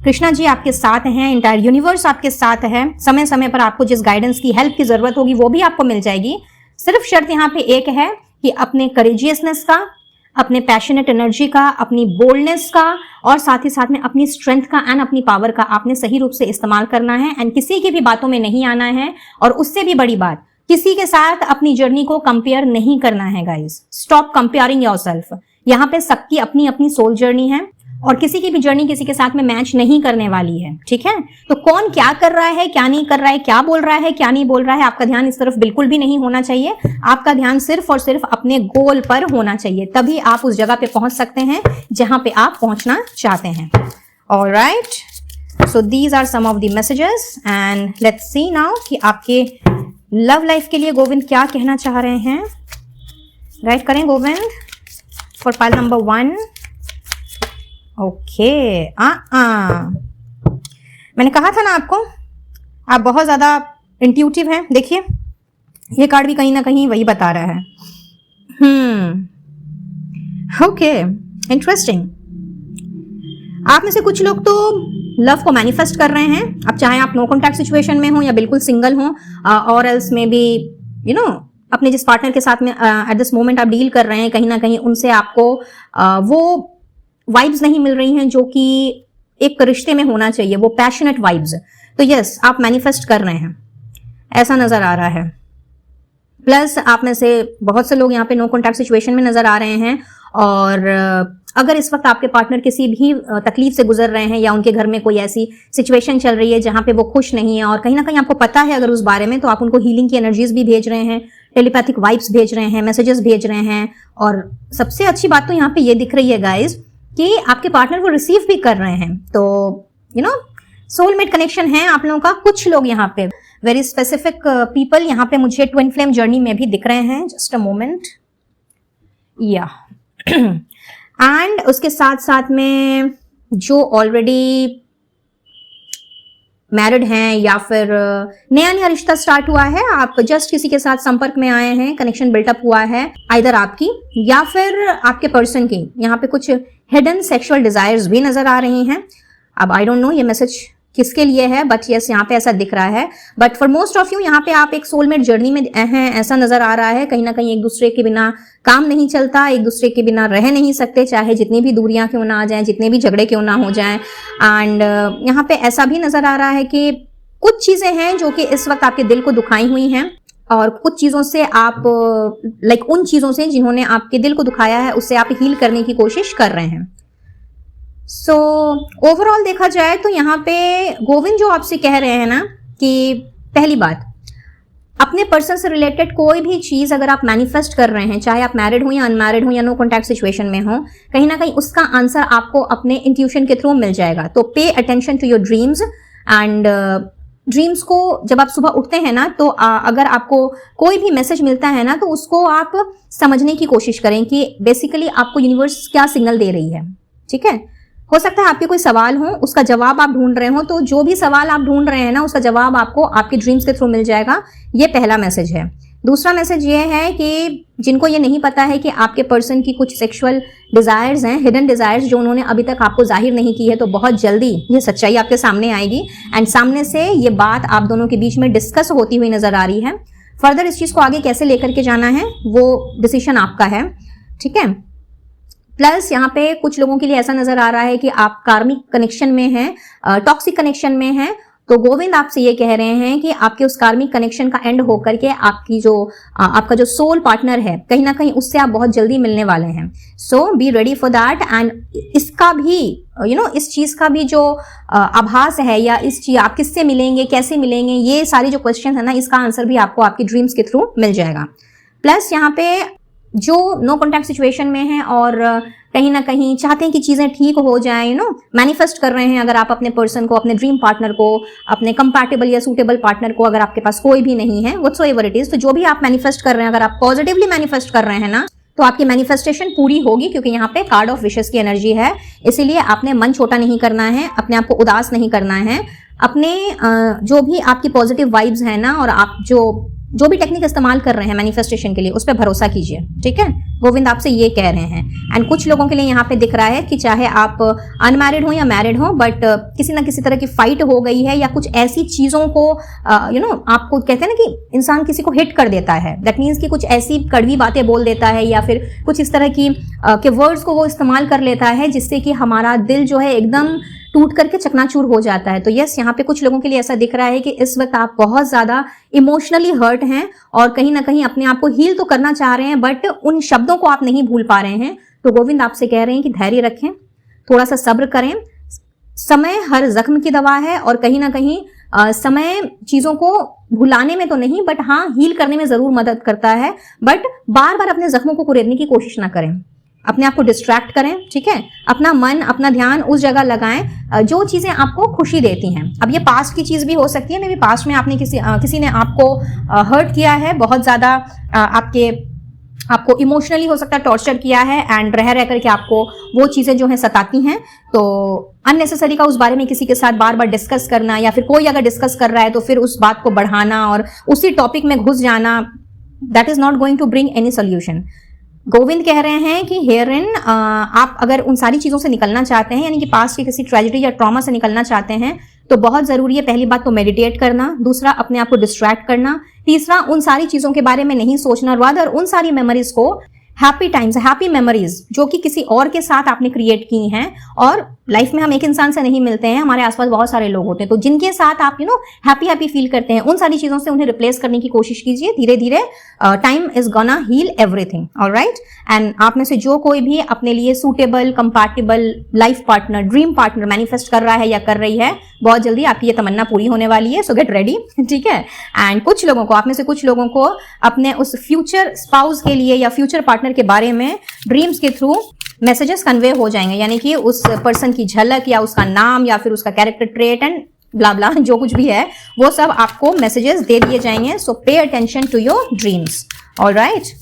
कृष्णा जी आपके साथ हैं, इंटायर यूनिवर्स आपके साथ है। समय समय पर आपको जिस गाइडेंस की हेल्प की जरूरत होगी वो भी आपको मिल जाएगी। सिर्फ शर्त यहाँ पे एक है कि अपने करेजियसनेस का, अपने पैशनेट एनर्जी का, अपनी बोल्डनेस का और साथ ही साथ में अपनी स्ट्रेंथ का एंड अपनी पावर का आपने सही रूप से इस्तेमाल करना है एंड किसी की भी बातों में नहीं आना है। और उससे भी बड़ी बात, किसी के साथ अपनी जर्नी को कंपेयर नहीं करना है गाइस। Stop comparing yourself. यहाँ पे सबकी अपनी अपनी सोल जर्नी है और किसी की भी जर्नी किसी के साथ में मैच नहीं करने वाली है, ठीक है। तो कौन क्या कर रहा है, क्या नहीं कर रहा है, क्या बोल रहा है, क्या नहीं बोल रहा है, आपका ध्यान इस तरफ बिल्कुल भी नहीं होना चाहिए। आपका ध्यान सिर्फ और सिर्फ अपने गोल पर होना चाहिए, तभी आप उस जगह पे पहुंच सकते हैं जहां पे आप पहुंचना चाहते हैं। Alright, so these are some of the messages and let's see now कि आपके लव लाइफ के लिए गोविंद क्या कहना चाह रहे हैं। राइट करें Govind for pile number 1। Okay, मैंने कहा था ना आपको, आप बहुत ज्यादा इंट्यूटिव हैं। देखिए ये कार्ड भी कहीं ना कहीं वही बता रहा है। Okay, interesting. आप में से कुछ लोग तो लव को मैनिफेस्ट कर रहे हैं। अब चाहे आप नो कॉन्टैक्ट सिचुएशन में हो या बिल्कुल सिंगल हो, और एल्स में भी अपने जिस पार्टनर के साथ में एट दिस मोमेंट आप डील कर रहे हैं, कहीं ना कहीं उनसे आपको वो वाइब्स नहीं मिल रही हैं जो कि एक रिश्ते में होना चाहिए, वो पैशनेट वाइब्स। तो यस, आप मैनिफेस्ट कर रहे हैं, ऐसा नजर आ रहा है। प्लस आप में से बहुत से लोग यहाँ पे नो कॉन्टैक्ट सिचुएशन में नजर आ रहे हैं, और अगर इस वक्त आपके पार्टनर किसी भी तकलीफ से गुजर रहे हैं या उनके घर में कोई ऐसी सिचुएशन चल रही है जहां पे वो खुश नहीं है और कहीं ना कहीं आपको पता है अगर उस बारे में, तो आप उनको हीलिंग की एनर्जीज भी भेज रहे हैं, टेलीपैथिक वाइब्स भेज रहे हैं, मैसेजेस भेज रहे हैं। और सबसे अच्छी बात तो यहाँ पे ये दिख रही है गाइज कि आपके पार्टनर वो रिसीव भी कर रहे हैं। तो सोलमेट कनेक्शन है आप लोगों का। कुछ लोग यहाँ पे वेरी स्पेसिफिक पीपल यहाँ पे मुझे ट्विन फ्लेम जर्नी में भी दिख रहे हैं। जस्ट अ मोमेंट, या एंड उसके साथ साथ में जो ऑलरेडी मैरिड हैं या फिर नया नया रिश्ता स्टार्ट हुआ है, आप जस्ट किसी के साथ संपर्क में आए हैं, कनेक्शन बिल्टअप हुआ है, आइदर आपकी या फिर आपके पर्सन की। यहाँ पे कुछ हिडन सेक्सुअल डिजायर्स भी नजर आ रही हैं। अब आई डोंट नो ये मैसेज किसके लिए है, बट यस यहाँ पे ऐसा दिख रहा है। But for most of you यहाँ पे आप एक सोलमेट जर्नी में हैं, ऐसा नजर आ रहा है। कहीं ना कहीं एक दूसरे के बिना काम नहीं चलता, एक दूसरे के बिना रह नहीं सकते, चाहे जितनी भी दूरियां क्यों ना आ जाएं, जितने भी झगड़े क्यों ना हो जाएं। एंड यहाँ पे ऐसा भी नजर आ रहा है कि कुछ चीजें हैं जो कि इस वक्त आपके दिल को दुखाई हुई हैं, और कुछ चीजों से आप लाइक उन चीजों से जिन्होंने आपके दिल को दुखाया है उससे आप हील करने की कोशिश कर रहे हैं। सो ओवरऑल देखा जाए तो यहाँ पे गोविंद जो आपसे कह रहे हैं ना कि पहली बात, अपने पर्सन से रिलेटेड कोई भी चीज अगर आप मैनिफेस्ट कर रहे हैं, चाहे आप मैरिड हो या अनमैरिड हो या नो कॉन्टैक्ट सिचुएशन में हो, कहीं ना कहीं उसका आंसर आपको अपने इंट्यूशन के थ्रू मिल जाएगा। तो pay attention to your dreams and dreams को जब आप सुबह उठते हैं ना, तो अगर आपको कोई भी मैसेज मिलता है ना, तो उसको आप समझने की कोशिश करें कि बेसिकली आपको यूनिवर्स क्या सिग्नल दे रही है। ठीक है, हो सकता है आपके कोई सवाल हो, उसका जवाब आप ढूंढ रहे हो, तो जो भी सवाल आप ढूंढ रहे हैं ना, उसका जवाब आपको आपके ड्रीम्स के थ्रू मिल जाएगा। ये पहला मैसेज है। दूसरा मैसेज ये है कि जिनको ये नहीं पता है कि आपके पर्सन की कुछ सेक्सुअल डिजायर्स हैं, हिडन डिजायर्स जो उन्होंने अभी तक आपको जाहिर नहीं की है, तो बहुत जल्दी ये सच्चाई आपके सामने आएगी एंड सामने से ये बात आप दोनों के बीच में डिस्कस होती हुई नजर आ रही है। फर्दर इस चीज को आगे कैसे लेकर के जाना है वो डिसीजन आपका है। ठीक है, प्लस यहाँ पे कुछ लोगों के लिए ऐसा नजर आ रहा है कि आप कार्मिक कनेक्शन में हैं, टॉक्सिक कनेक्शन में हैं, तो गोविंद आपसे ये कह रहे हैं कि आपके उस कार्मिक कनेक्शन का एंड होकर के आपकी जो आपका जो सोल पार्टनर है कहीं ना कहीं उससे आप बहुत जल्दी मिलने वाले हैं। So be ready for that. And इसका भी इस चीज का भी जो आभास है या इस चीज आप किससे मिलेंगे, कैसे मिलेंगे, ये सारी जो क्वेश्चन है ना, इसका आंसर भी आपको आपकी ड्रीम्स के थ्रू मिल जाएगा। प्लस यहाँ पे जो नो कॉन्टैक्ट सिचुएशन में है और कहीं ना कहीं चाहते हैं कि चीजें ठीक हो जाए, मैनिफेस्ट कर रहे हैं अगर आप अपने पर्सन को, अपने ड्रीम पार्टनर को, अपने कंपैटिबल या सूटेबल पार्टनर को, अगर आपके पास कोई भी नहीं है, व्हाटसोएवर इट इज, तो जो भी आप मैनिफेस्ट कर रहे हैं, अगर आप पॉजिटिवली मैनिफेस्ट कर रहे हैं ना, तो आपकी मैनिफेस्टेशन पूरी होगी, क्योंकि यहाँ पे कार्ड ऑफ विशेस की एनर्जी है। इसीलिए आपने मन छोटा नहीं करना है, अपने आप को उदास नहीं करना है। अपने जो भी आपकी पॉजिटिव वाइब्स है ना, और आप जो भी टेक्निक इस्तेमाल कर रहे हैं मैनिफेस्टेशन के लिए, उस पर भरोसा कीजिए, ठीक है। गोविंद आपसे ये कह रहे हैं। एंड कुछ लोगों के लिए यहाँ पे दिख रहा है कि चाहे आप अनमैरिड हो या मैरिड हो, बट किसी ना किसी तरह की फाइट हो गई है, या कुछ ऐसी चीजों को आपको कहते हैं ना कि इंसान किसी को हिट कर देता है, दैट मीन्स कि कुछ ऐसी कड़वी बातें बोल देता है, या फिर कुछ इस तरह की के वर्ड्स को वो इस्तेमाल कर लेता है जिससे कि हमारा दिल जो है एकदम टूट करके चकनाचूर हो जाता है। तो यस, यहाँ पे कुछ लोगों के लिए ऐसा दिख रहा है कि इस वक्त आप बहुत ज्यादा इमोशनली हर्ट हैं और कहीं ना कहीं अपने आप को हील तो करना चाह रहे हैं, बट उन शब्दों को आप नहीं भूल पा रहे हैं। तो गोविंद आपसे कह रहे हैं कि धैर्य रखें, थोड़ा सा सब्र करें। समय हर जख्म की दवा है, और कहीं ना कहीं समय चीजों को भुलाने में तो नहीं, बट हाँ हील करने में जरूर मदद करता है। बट बार बार अपने जख्मों को कुरेदने की कोशिश ना करें, अपने आप को डिस्ट्रैक्ट करें, ठीक है। अपना मन, अपना ध्यान उस जगह लगाएं जो चीजें आपको खुशी देती हैं। अब ये पास्ट की चीज भी हो सकती है, मे बी पास्ट में आपने किसी ने आपको हर्ट किया है, बहुत ज्यादा आपको इमोशनली हो सकता है टॉर्चर किया है, एंड रह करके आपको वो चीजें जो है सताती हैं। तो अननेसेसरी का उस बारे में किसी के साथ बार बार डिस्कस करना, या फिर कोई अगर डिस्कस कर रहा है तो फिर उस बात को बढ़ाना और उसी टॉपिक में घुस जाना, that is not going to bring any solution. Govind कह रहे हैं कि हेयरइन आप अगर उन सारी चीजों से निकलना चाहते हैं, यानी कि पास्ट की किसी ट्रेजेडी या ट्रॉमा से निकलना चाहते हैं, तो बहुत जरूरी है पहली बात तो मेडिटेट करना, दूसरा अपने आप को डिस्ट्रैक्ट करना, तीसरा उन सारी चीजों के बारे में नहीं सोचना, रादर उन सारी मेमोरीज को, हैप्पी टाइम्स, हैप्पी मेमोरीज जो कि किसी और के साथ आपने क्रिएट की हैं। और लाइफ में हम एक इंसान से नहीं मिलते हैं, हमारे आसपास बहुत सारे लोग होते हैं, तो जिनके साथ आप हैप्पी फील करते हैं, उन सारी चीजों से उन्हें रिप्लेस करने की कोशिश कीजिए। धीरे धीरे time is gonna heal everything, alright. And आप में से जो कोई भी अपने लिए suitable, compatible life partner, dream partner manifest कर रहा है या कर रही है, बहुत जल्दी आपकी ये तमन्ना पूरी होने वाली है। सो गेट रेडी, ठीक है। एंड कुछ लोगों को, आप में से कुछ लोगों को अपने उस फ्यूचर स्पाउस के लिए या फ्यूचर पार्टनर के बारे में ड्रीम्स के थ्रू मैसेजेस कन्वे हो जाएंगे, यानी कि उस पर्सन की झलक या उसका नाम या फिर उसका कैरेक्टर ट्रेट एंड ब्ला ब्ला जो कुछ भी है वो सब आपको मैसेजेस दे दिए जाएंगे। So pay attention to your dreams, alright.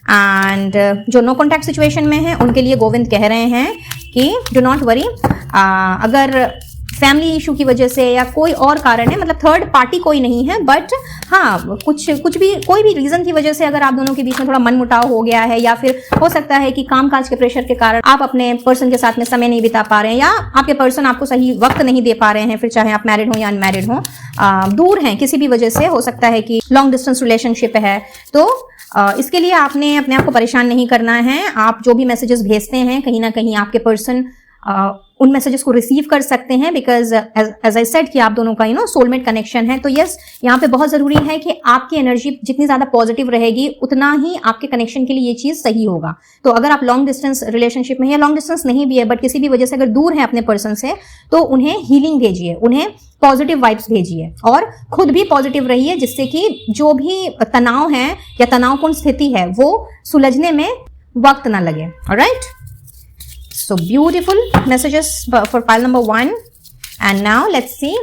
And जो नो कॉन्टैक्ट सिचुएशन में है उनके लिए गोविंद कह रहे हैं कि डू नॉट वरी, अगर फैमिली इशू की वजह से या कोई और कारण है, मतलब थर्ड पार्टी कोई नहीं है, बट हाँ कुछ भी कोई भी रीजन की वजह से अगर आप दोनों के बीच में थोड़ा मनमुटाव हो गया है, या फिर हो सकता है कि कामकाज के प्रेशर के कारण आप अपने पर्सन के साथ में समय नहीं बिता पा रहे हैं, या आपके पर्सन आपको सही वक्त नहीं दे पा रहे हैं, फिर चाहे आप मैरिड हो या अनमैरिड हो, दूर हैं किसी भी वजह से, हो सकता है कि लॉन्ग डिस्टेंस रिलेशनशिप है, तो इसके लिए आपने अपने आप को परेशान नहीं करना है। आप जो भी मैसेजेस भेजते हैं, कहीं ना कहीं आपके पर्सन उन मैसेजेस को रिसीव कर सकते हैं, बिकॉज एज आई सेड कि आप दोनों का सोलमेट कनेक्शन है। तो यस, यहाँ पे बहुत जरूरी है कि आपकी एनर्जी जितनी ज्यादा पॉजिटिव रहेगी उतना ही आपके कनेक्शन के लिए ये चीज सही होगा। तो अगर आप लॉन्ग डिस्टेंस रिलेशनशिप में, या लॉन्ग डिस्टेंस नहीं भी है बट किसी भी वजह से अगर दूर है अपने पर्सन से, तो उन्हें हीलिंग भेजिए, उन्हें पॉजिटिव वाइब्स भेजिए और खुद भी पॉजिटिव रहिए, जिससे कि जो भी तनाव है या तनावपूर्ण स्थिति है वो सुलझने में वक्त ना लगे, alright. So beautiful messages for pile number 1, and now let's see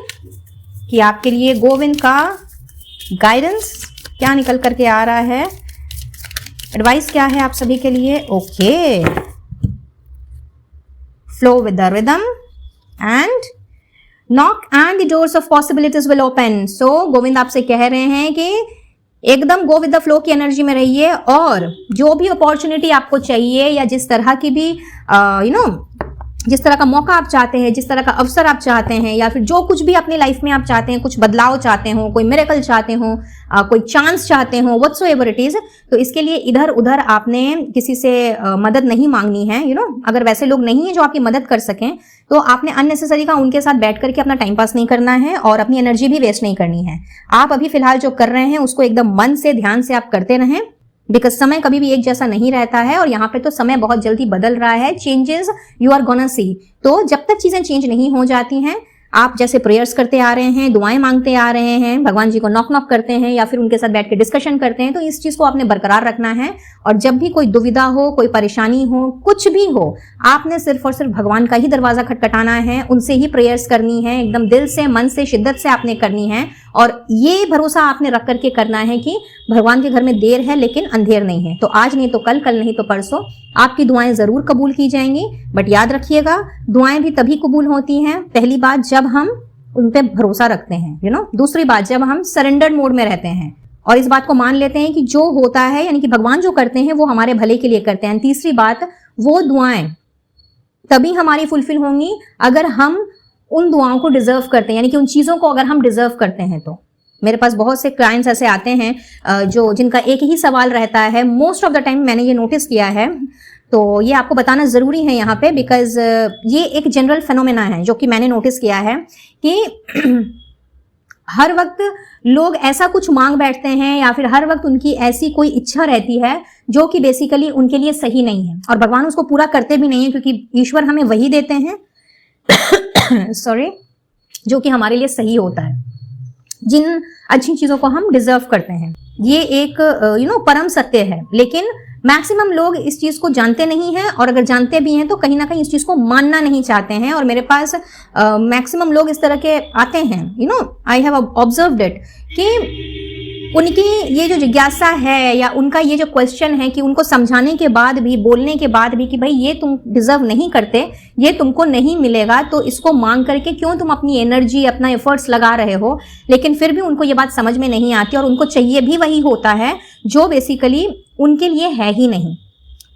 कि आपके लिए गोविंद का गाइडेंस क्या निकल करके आ रहा है, एडवाइस क्या है आप सभी के लिए। Okay, flow with the rhythm and knock and the doors of possibilities will open। So Govind आपसे कह रहे हैं कि एकदम गो विद द फ्लो की एनर्जी में रहिए, और जो भी अपॉर्चुनिटी आपको चाहिए या जिस तरह की भी जिस तरह का मौका आप चाहते हैं, जिस तरह का अवसर आप चाहते हैं, या फिर जो कुछ भी अपनी लाइफ में आप चाहते हैं, कुछ बदलाव चाहते हो, कोई मिरेकल चाहते हो, कोई चांस चाहते हो, व्हाटसोएवर इट इज, तो इसके लिए इधर उधर आपने किसी से मदद नहीं मांगनी है। अगर वैसे लोग नहीं है जो आपकी मदद कर सकें, तो आपने अननेसेसरी का उनके साथ बैठ करके अपना टाइम पास नहीं करना है और अपनी एनर्जी भी वेस्ट नहीं करनी है। आप अभी फिलहाल जो कर रहे हैं उसको एकदम मन से, ध्यान से आप करते रहें, बिकॉज समय कभी भी एक जैसा नहीं रहता है और यहाँ पे तो समय बहुत जल्दी बदल रहा है। Changes you are gonna see. तो जब तक चीजें चेंज नहीं हो जाती हैं, आप जैसे प्रेयर्स करते आ रहे हैं, दुआएं मांगते आ रहे हैं, भगवान जी को नॉक नॉक करते हैं या फिर उनके साथ बैठ के डिस्कशन करते हैं, तो इस चीज को आपने बरकरार रखना है। और जब भी कोई दुविधा हो, कोई परेशानी हो, कुछ भी हो, आपने सिर्फ और सिर्फ भगवान का ही दरवाजा खटखटाना है, उनसे ही प्रेयर्स करनी है, एकदम दिल से, मन से, शिद्दत से आपने करनी है। और ये भरोसा आपने रख करके करना है कि भगवान के घर में देर है लेकिन अंधेर नहीं है। तो आज नहीं तो कल, कल नहीं तो परसों आपकी दुआएं जरूर कबूल की जाएंगी। बट याद रखिएगा, दुआएं भी तभी कबूल होती हैं, पहली बात जब हम उन पे भरोसा रखते हैं, दूसरी बात जब हम सरेंडर मोड में रहते हैं और इस बात को मान लेते हैं कि जो होता है, यानी कि भगवान जो करते हैं वो हमारे भले के लिए करते हैं। तीसरी बात, वो दुआएं तभी हमारी फुलफिल होंगी अगर हम उन दुआओं को डिजर्व करते हैं, यानी कि उन चीजों को अगर हम डिजर्व करते हैं। तो मेरे पास बहुत से क्लाइंट्स ऐसे आते हैं जिनका एक ही सवाल रहता है, मोस्ट ऑफ द टाइम मैंने ये नोटिस किया है, तो ये आपको बताना जरूरी है यहाँ पे, बिकॉज ये एक जनरल फेनोमेना है जो कि मैंने नोटिस किया है कि हर वक्त लोग ऐसा कुछ मांग बैठते हैं या फिर हर वक्त उनकी ऐसी कोई इच्छा रहती है जो कि बेसिकली उनके लिए सही नहीं है और भगवान उसको पूरा करते भी नहीं है, क्योंकि ईश्वर हमें वही देते हैं सॉरी, जो कि हमारे लिए सही होता है, जिन अच्छी चीजों को हम डिजर्व करते हैं। ये एक परम सत्य है, लेकिन मैक्सिमम लोग इस चीज को जानते नहीं हैं और अगर जानते भी हैं तो कहीं ना कहीं इस चीज को मानना नहीं चाहते हैं। और मेरे पास मैक्सिमम लोग इस तरह के आते हैं, आई हैव ऑब्जर्व्ड इट, कि उनकी ये जो जिज्ञासा है या उनका ये जो क्वेश्चन है कि उनको समझाने के बाद भी, बोलने के बाद भी कि भाई ये तुम डिजर्व नहीं करते, ये तुमको नहीं मिलेगा, तो इसको मांग करके क्यों तुम अपनी एनर्जी, अपना एफर्ट्स लगा रहे हो, लेकिन फिर भी उनको ये बात समझ में नहीं आती और उनको चाहिए भी वही होता है जो बेसिकली उनके लिए है ही नहीं।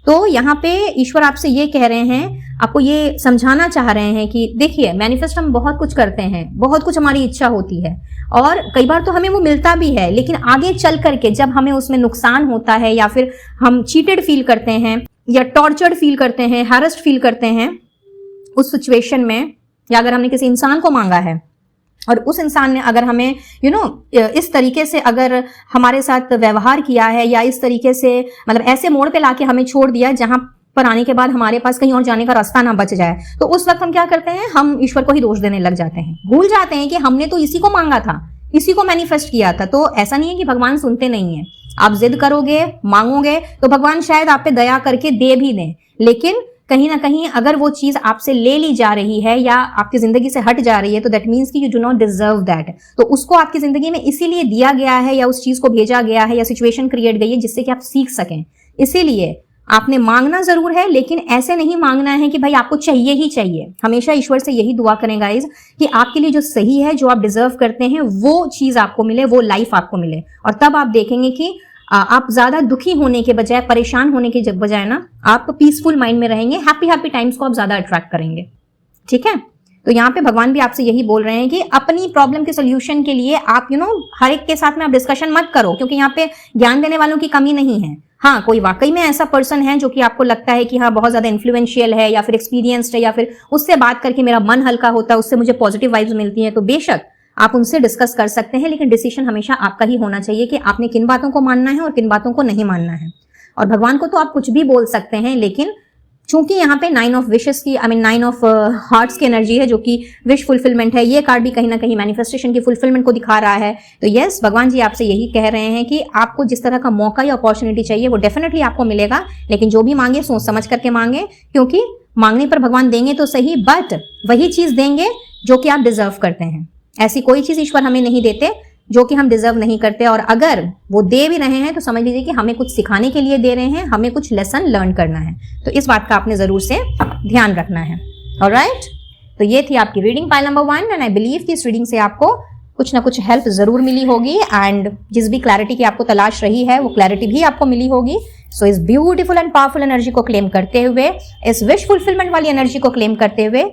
तो यहाँ पे ईश्वर आपसे ये कह रहे हैं, आपको ये समझाना चाह रहे हैं कि देखिए, मैनिफेस्ट हम बहुत कुछ करते हैं, बहुत कुछ हमारी इच्छा होती है और कई बार तो हमें वो मिलता भी है, लेकिन आगे चल करके जब हमें उसमें नुकसान होता है या फिर हम चीटेड फील करते हैं या टॉर्चर्ड फील करते हैं, हैरेस्ड फील करते हैं उस सिचुएशन में, या अगर हमने किसी इंसान को मांगा है और उस इंसान ने अगर हमें इस तरीके से अगर हमारे साथ व्यवहार किया है या इस तरीके से मतलब ऐसे मोड़ पे लाके हमें छोड़ दिया जहां पर आने के बाद हमारे पास कहीं और जाने का रास्ता ना बच जाए, तो उस वक्त हम क्या करते हैं, हम ईश्वर को ही दोष देने लग जाते हैं, भूल जाते हैं कि हमने तो इसी को मांगा था, इसी को मैनिफेस्ट किया था। तो ऐसा नहीं है कि भगवान सुनते नहीं है, आप जिद करोगे, मांगोगे तो भगवान शायद आप पे दया करके दे भी दें, लेकिन कहीं ना कहीं अगर वो चीज आपसे ले ली जा रही है या आपकी जिंदगी से हट जा रही है, तो दैट मीन्स कि you do not deserve that. तो उसको आपकी जिंदगी में इसीलिए दिया गया है या उस चीज को भेजा गया है या सिचुएशन क्रिएट गई है जिससे कि आप सीख सकें। इसीलिए आपने मांगना जरूर है, लेकिन ऐसे नहीं मांगना है कि भाई आपको चाहिए ही चाहिए। हमेशा ईश्वर से यही दुआ करें गाइज कि आपके लिए जो सही है, जो आप डिजर्व करते हैं, वो चीज आपको मिले, वो लाइफ आपको मिले, और तब आप देखेंगे कि आप ज्यादा दुखी होने के बजाय, परेशान होने के बजाय ना, आप पीसफुल माइंड में रहेंगे, हैप्पी टाइम्स को आप ज्यादा अट्रैक्ट करेंगे। ठीक है, तो यहाँ पे भगवान भी आपसे यही बोल रहे हैं कि अपनी प्रॉब्लम के सोल्यूशन के लिए आप हर एक के साथ में आप डिस्कशन मत करो, क्योंकि यहाँ पे ज्ञान देने वालों की कमी नहीं है। हाँ, कोई वाकई में ऐसा पर्सन है जो कि आपको लगता है कि हाँ बहुत ज्यादा इन्फ्लुएंशियल है या फिर एक्सपीरियंस्ड है या फिर उससे बात करके मेरा मन हल्का होता है, उससे मुझे पॉजिटिव वाइब्स मिलती हैं, तो बेशक आप उनसे डिस्कस कर सकते हैं, लेकिन डिसीजन हमेशा आपका ही होना चाहिए कि आपने किन बातों को मानना है और किन बातों को नहीं मानना है। और भगवान को तो आप कुछ भी बोल सकते हैं, लेकिन चूंकि यहाँ पे 9 ऑफ विशेस की, 9 ऑफ हार्ट्स की एनर्जी है जो कि विश फुलफिलमेंट है, ये कार्ड भी कहीं ना कहीं मैनिफेस्टेशन की फुलफिलमेंट को दिखा रहा है। तो यस, भगवान जी आपसे यही कह रहे हैं कि आपको जिस तरह का मौका या अपॉर्चुनिटी चाहिए वो डेफिनेटली आपको मिलेगा, लेकिन जो भी मांगे सोच समझ करके मांगे, क्योंकि मांगने पर भगवान देंगे तो सही, बट वही चीज देंगे जो कि आप डिजर्व करते हैं। ऐसी कोई चीज ईश्वर हमें नहीं देते जो कि हम डिजर्व नहीं करते, और अगर वो दे भी रहे हैं तो समझ लीजिए कि हमें कुछ सिखाने के लिए दे रहे हैं, हमें कुछ लेसन लर्न करना है। तो इस बात का आपने जरूर से ध्यान रखना है। ऑलराइट, तो ये थी आपकी reading pile number 1, and I believe कि इस रीडिंग से आपको कुछ ना कुछ हेल्प जरूर मिली होगी, एंड जिस भी क्लैरिटी की आपको तलाश रही है वो क्लैरिटी भी आपको मिली होगी। सो इस ब्यूटीफुल एंड पावरफुल एनर्जी को क्लेम करते हुए, इस विश फुलफिलमेंट वाली एनर्जी को क्लेम करते हुए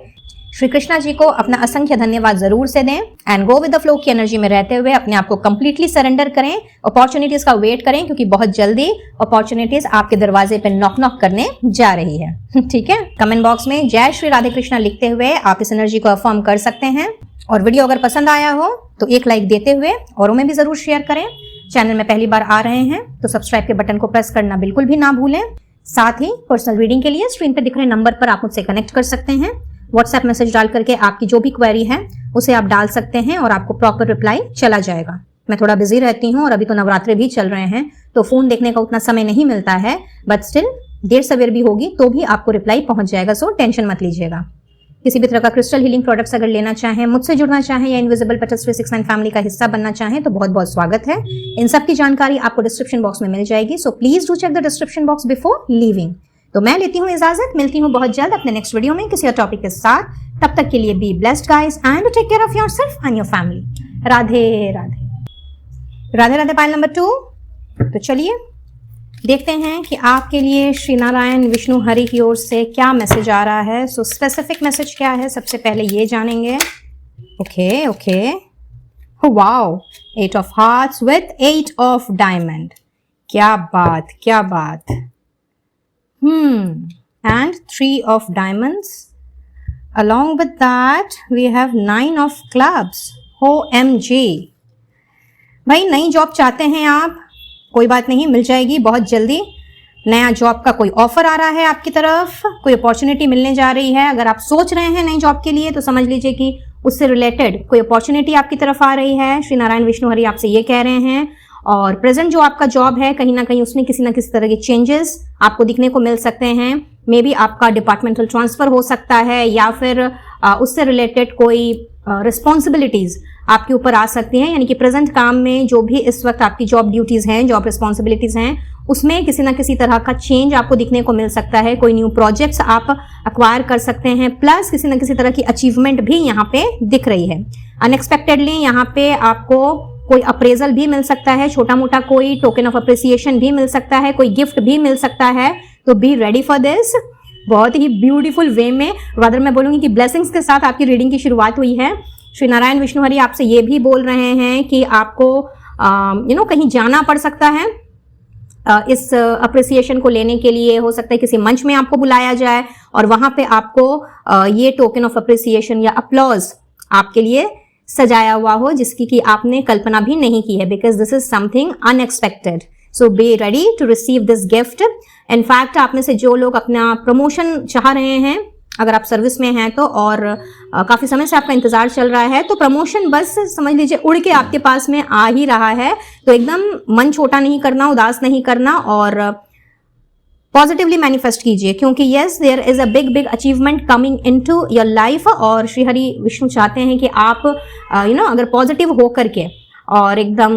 श्री कृष्णा जी को अपना असंख्य धन्यवाद जरूर से दें and go with the flow की एनर्जी में रहते हुए अपने आप को कंप्लीटली सरेंडर करें, अपॉर्चुनिटीज का वेट करें क्योंकि बहुत जल्दी अपॉर्चुनिटीज आपके दरवाजे पे नॉक नॉक करने जा रही है। ठीक है, कमेंट बॉक्स में जय श्री राधे कृष्णा लिखते हुए आप इस एनर्जी को अफर्म कर सकते हैं। और वीडियो अगर पसंद आया हो तो एक लाइक देते हुए औरों में भी जरूर शेयर करें। चैनल में पहली बार आ रहे हैं तो सब्सक्राइब के बटन को प्रेस करना बिल्कुल भी ना भूलें। साथ ही पर्सनल रीडिंग के लिए स्क्रीन पर दिख रहे नंबर पर आप मुझसे कनेक्ट कर सकते हैं। व्हाट्सएप मैसेज डाल करके आपकी जो भी क्वेरी है उसे आप डाल सकते हैं और आपको प्रॉपर रिप्लाई चला जाएगा। मैं थोड़ा बिजी रहती हूँ और अभी तो नवरात्रि भी चल रहे हैं तो फोन देखने का उतना समय नहीं मिलता है, बट स्टिल देर सवेर भी होगी तो भी आपको रिप्लाई पहुंच जाएगा, सो टेंशन मत लीजिएगा। किसी भी तरह का क्रिस्टल हीलिंग प्रोडक्ट्स अगर लेना चाहें, मुझसे जुड़ना चाहें या इनविजिबल पेटल्स 369 फैमिली का हिस्सा बनना चाहें तो बहुत बहुत स्वागत है। इन सब की जानकारी आपको डिस्क्रिप्शन बॉक्स में मिल जाएगी, so please do check the description box before leaving. तो मैं लेती हूँ इजाजत, मिलती हूँ बहुत जल्द अपने नेक्स्ट वीडियो में किसी और टॉपिक के साथ। तब तक के लिए be blessed guys and take care of yourself and your family. Radhe Radhe. Radhe Radhe pile number 2। तो चलिए देखते हैं कि आपके लिए श्री नारायण विष्णु हरि की ओर से क्या मैसेज आ रहा है। सो स्पेसिफिक मैसेज क्या है सबसे पहले ये जानेंगे। Okay okay, wow, 8 of hearts with 8 of diamond. क्या बात क्या बात। And 3 of diamonds. Along with that, we have 9 of clubs. OMG. भाई नई जॉब चाहते हैं आप, कोई बात नहीं, मिल जाएगी बहुत जल्दी। नया जॉब का कोई ऑफर आ रहा है आपकी तरफ, कोई अपॉर्चुनिटी मिलने जा रही है। अगर आप सोच रहे हैं नई जॉब के लिए तो समझ लीजिए कि उससे रिलेटेड कोई अपॉर्चुनिटी आपकी तरफ आ रही है। श्री नारायण विष्णु हरि आपसे ये कह रहे हैं। और प्रेजेंट जो आपका जॉब है कहीं ना कहीं उसमें किसी ना किसी तरह के चेंजेस आपको दिखने को मिल सकते हैं। मे बी आपका डिपार्टमेंटल ट्रांसफर हो सकता है या फिर उससे रिलेटेड कोई रिस्पॉन्सिबिलिटीज आपके ऊपर आ सकती हैं। यानी कि प्रेजेंट काम में जो भी इस वक्त आपकी जॉब ड्यूटीज हैं, जॉब रिस्पॉन्सिबिलिटीज हैं, उसमें किसी ना किसी तरह का चेंज आपको दिखने को मिल सकता है। कोई न्यू प्रोजेक्ट्स आप अक्वायर कर सकते हैं, प्लस किसी ना किसी तरह की अचीवमेंट भी यहाँ पे दिख रही है। अनएक्सपेक्टेडली यहाँ पे आपको कोई अप्रेजल भी मिल सकता है, छोटा मोटा कोई टोकन ऑफ अप्रिसिएशन भी मिल सकता है, कोई गिफ्ट भी मिल सकता है। तो बी रेडी फॉर दिस। बहुत ही ब्यूटीफुल वे में, रादर मैं बोलूंगी कि ब्लेसिंग्स के साथ आपकी रीडिंग की शुरुआत हुई है। श्री नारायण विष्णु हरि आपसे ये भी बोल रहे हैं कि आपको कहीं जाना पड़ सकता है इस अप्रिसिएशन को लेने के लिए। हो सकता है किसी मंच में आपको बुलाया जाए और वहां पे आपको ये टोकन ऑफ अप्रिसिएशन या अप्लॉज आपके लिए सजाया हुआ हो जिसकी कि आपने कल्पना भी नहीं की है, because this is something unexpected. So be ready to receive this gift. In fact आप में से जो लोग अपना प्रमोशन चाह रहे हैं, अगर आप सर्विस में हैं तो, और काफी समय से आपका इंतजार चल रहा है, तो प्रमोशन बस समझ लीजिए उड़ के आपके पास में आ ही रहा है। तो एकदम मन छोटा नहीं करना, उदास नहीं करना और पॉजिटिवली मैनिफेस्ट कीजिए, क्योंकि yes there is a big big achievement coming into your life. और श्री हरि विष्णु चाहते हैं कि आप अगर पॉजिटिव हो करके और एकदम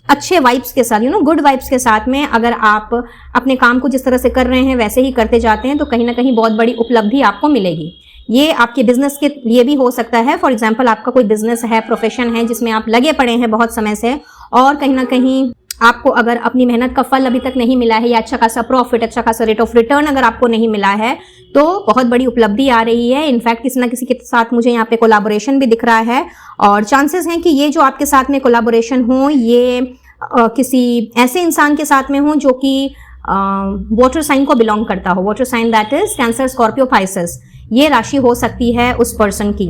अच्छे वाइब्स के साथ, गुड वाइब्स के साथ में अगर आप अपने काम को जिस तरह से कर रहे हैं वैसे ही करते जाते हैं तो कहीं ना कहीं बहुत बड़ी उपलब्धि आपको मिलेगी। ये आपके बिजनेस के लिए भी हो सकता है। फॉर एग्जाम्पल आपका कोई बिजनेस है, प्रोफेशन है जिसमें आप लगे पड़े हैं बहुत समय से और कहीं ना कहीं आपको अगर अपनी मेहनत का फल अभी तक नहीं मिला है या अच्छा खासा प्रॉफिट, अच्छा खासा रेट ऑफ रिटर्न अगर आपको नहीं मिला है तो बहुत बड़ी उपलब्धि आ रही है। इनफैक्ट किसी ना किसी के साथ मुझे यहाँ पे कोलैबोरेशन भी दिख रहा है और चांसेस हैं कि ये जो आपके साथ में कोलैबोरेशन हो ये किसी ऐसे इंसान के साथ में हो जो कि वाटर साइन को बिलोंग करता हो। Water sign that is Cancer, Scorpio, Pisces. ये राशि हो सकती है उस पर्सन की,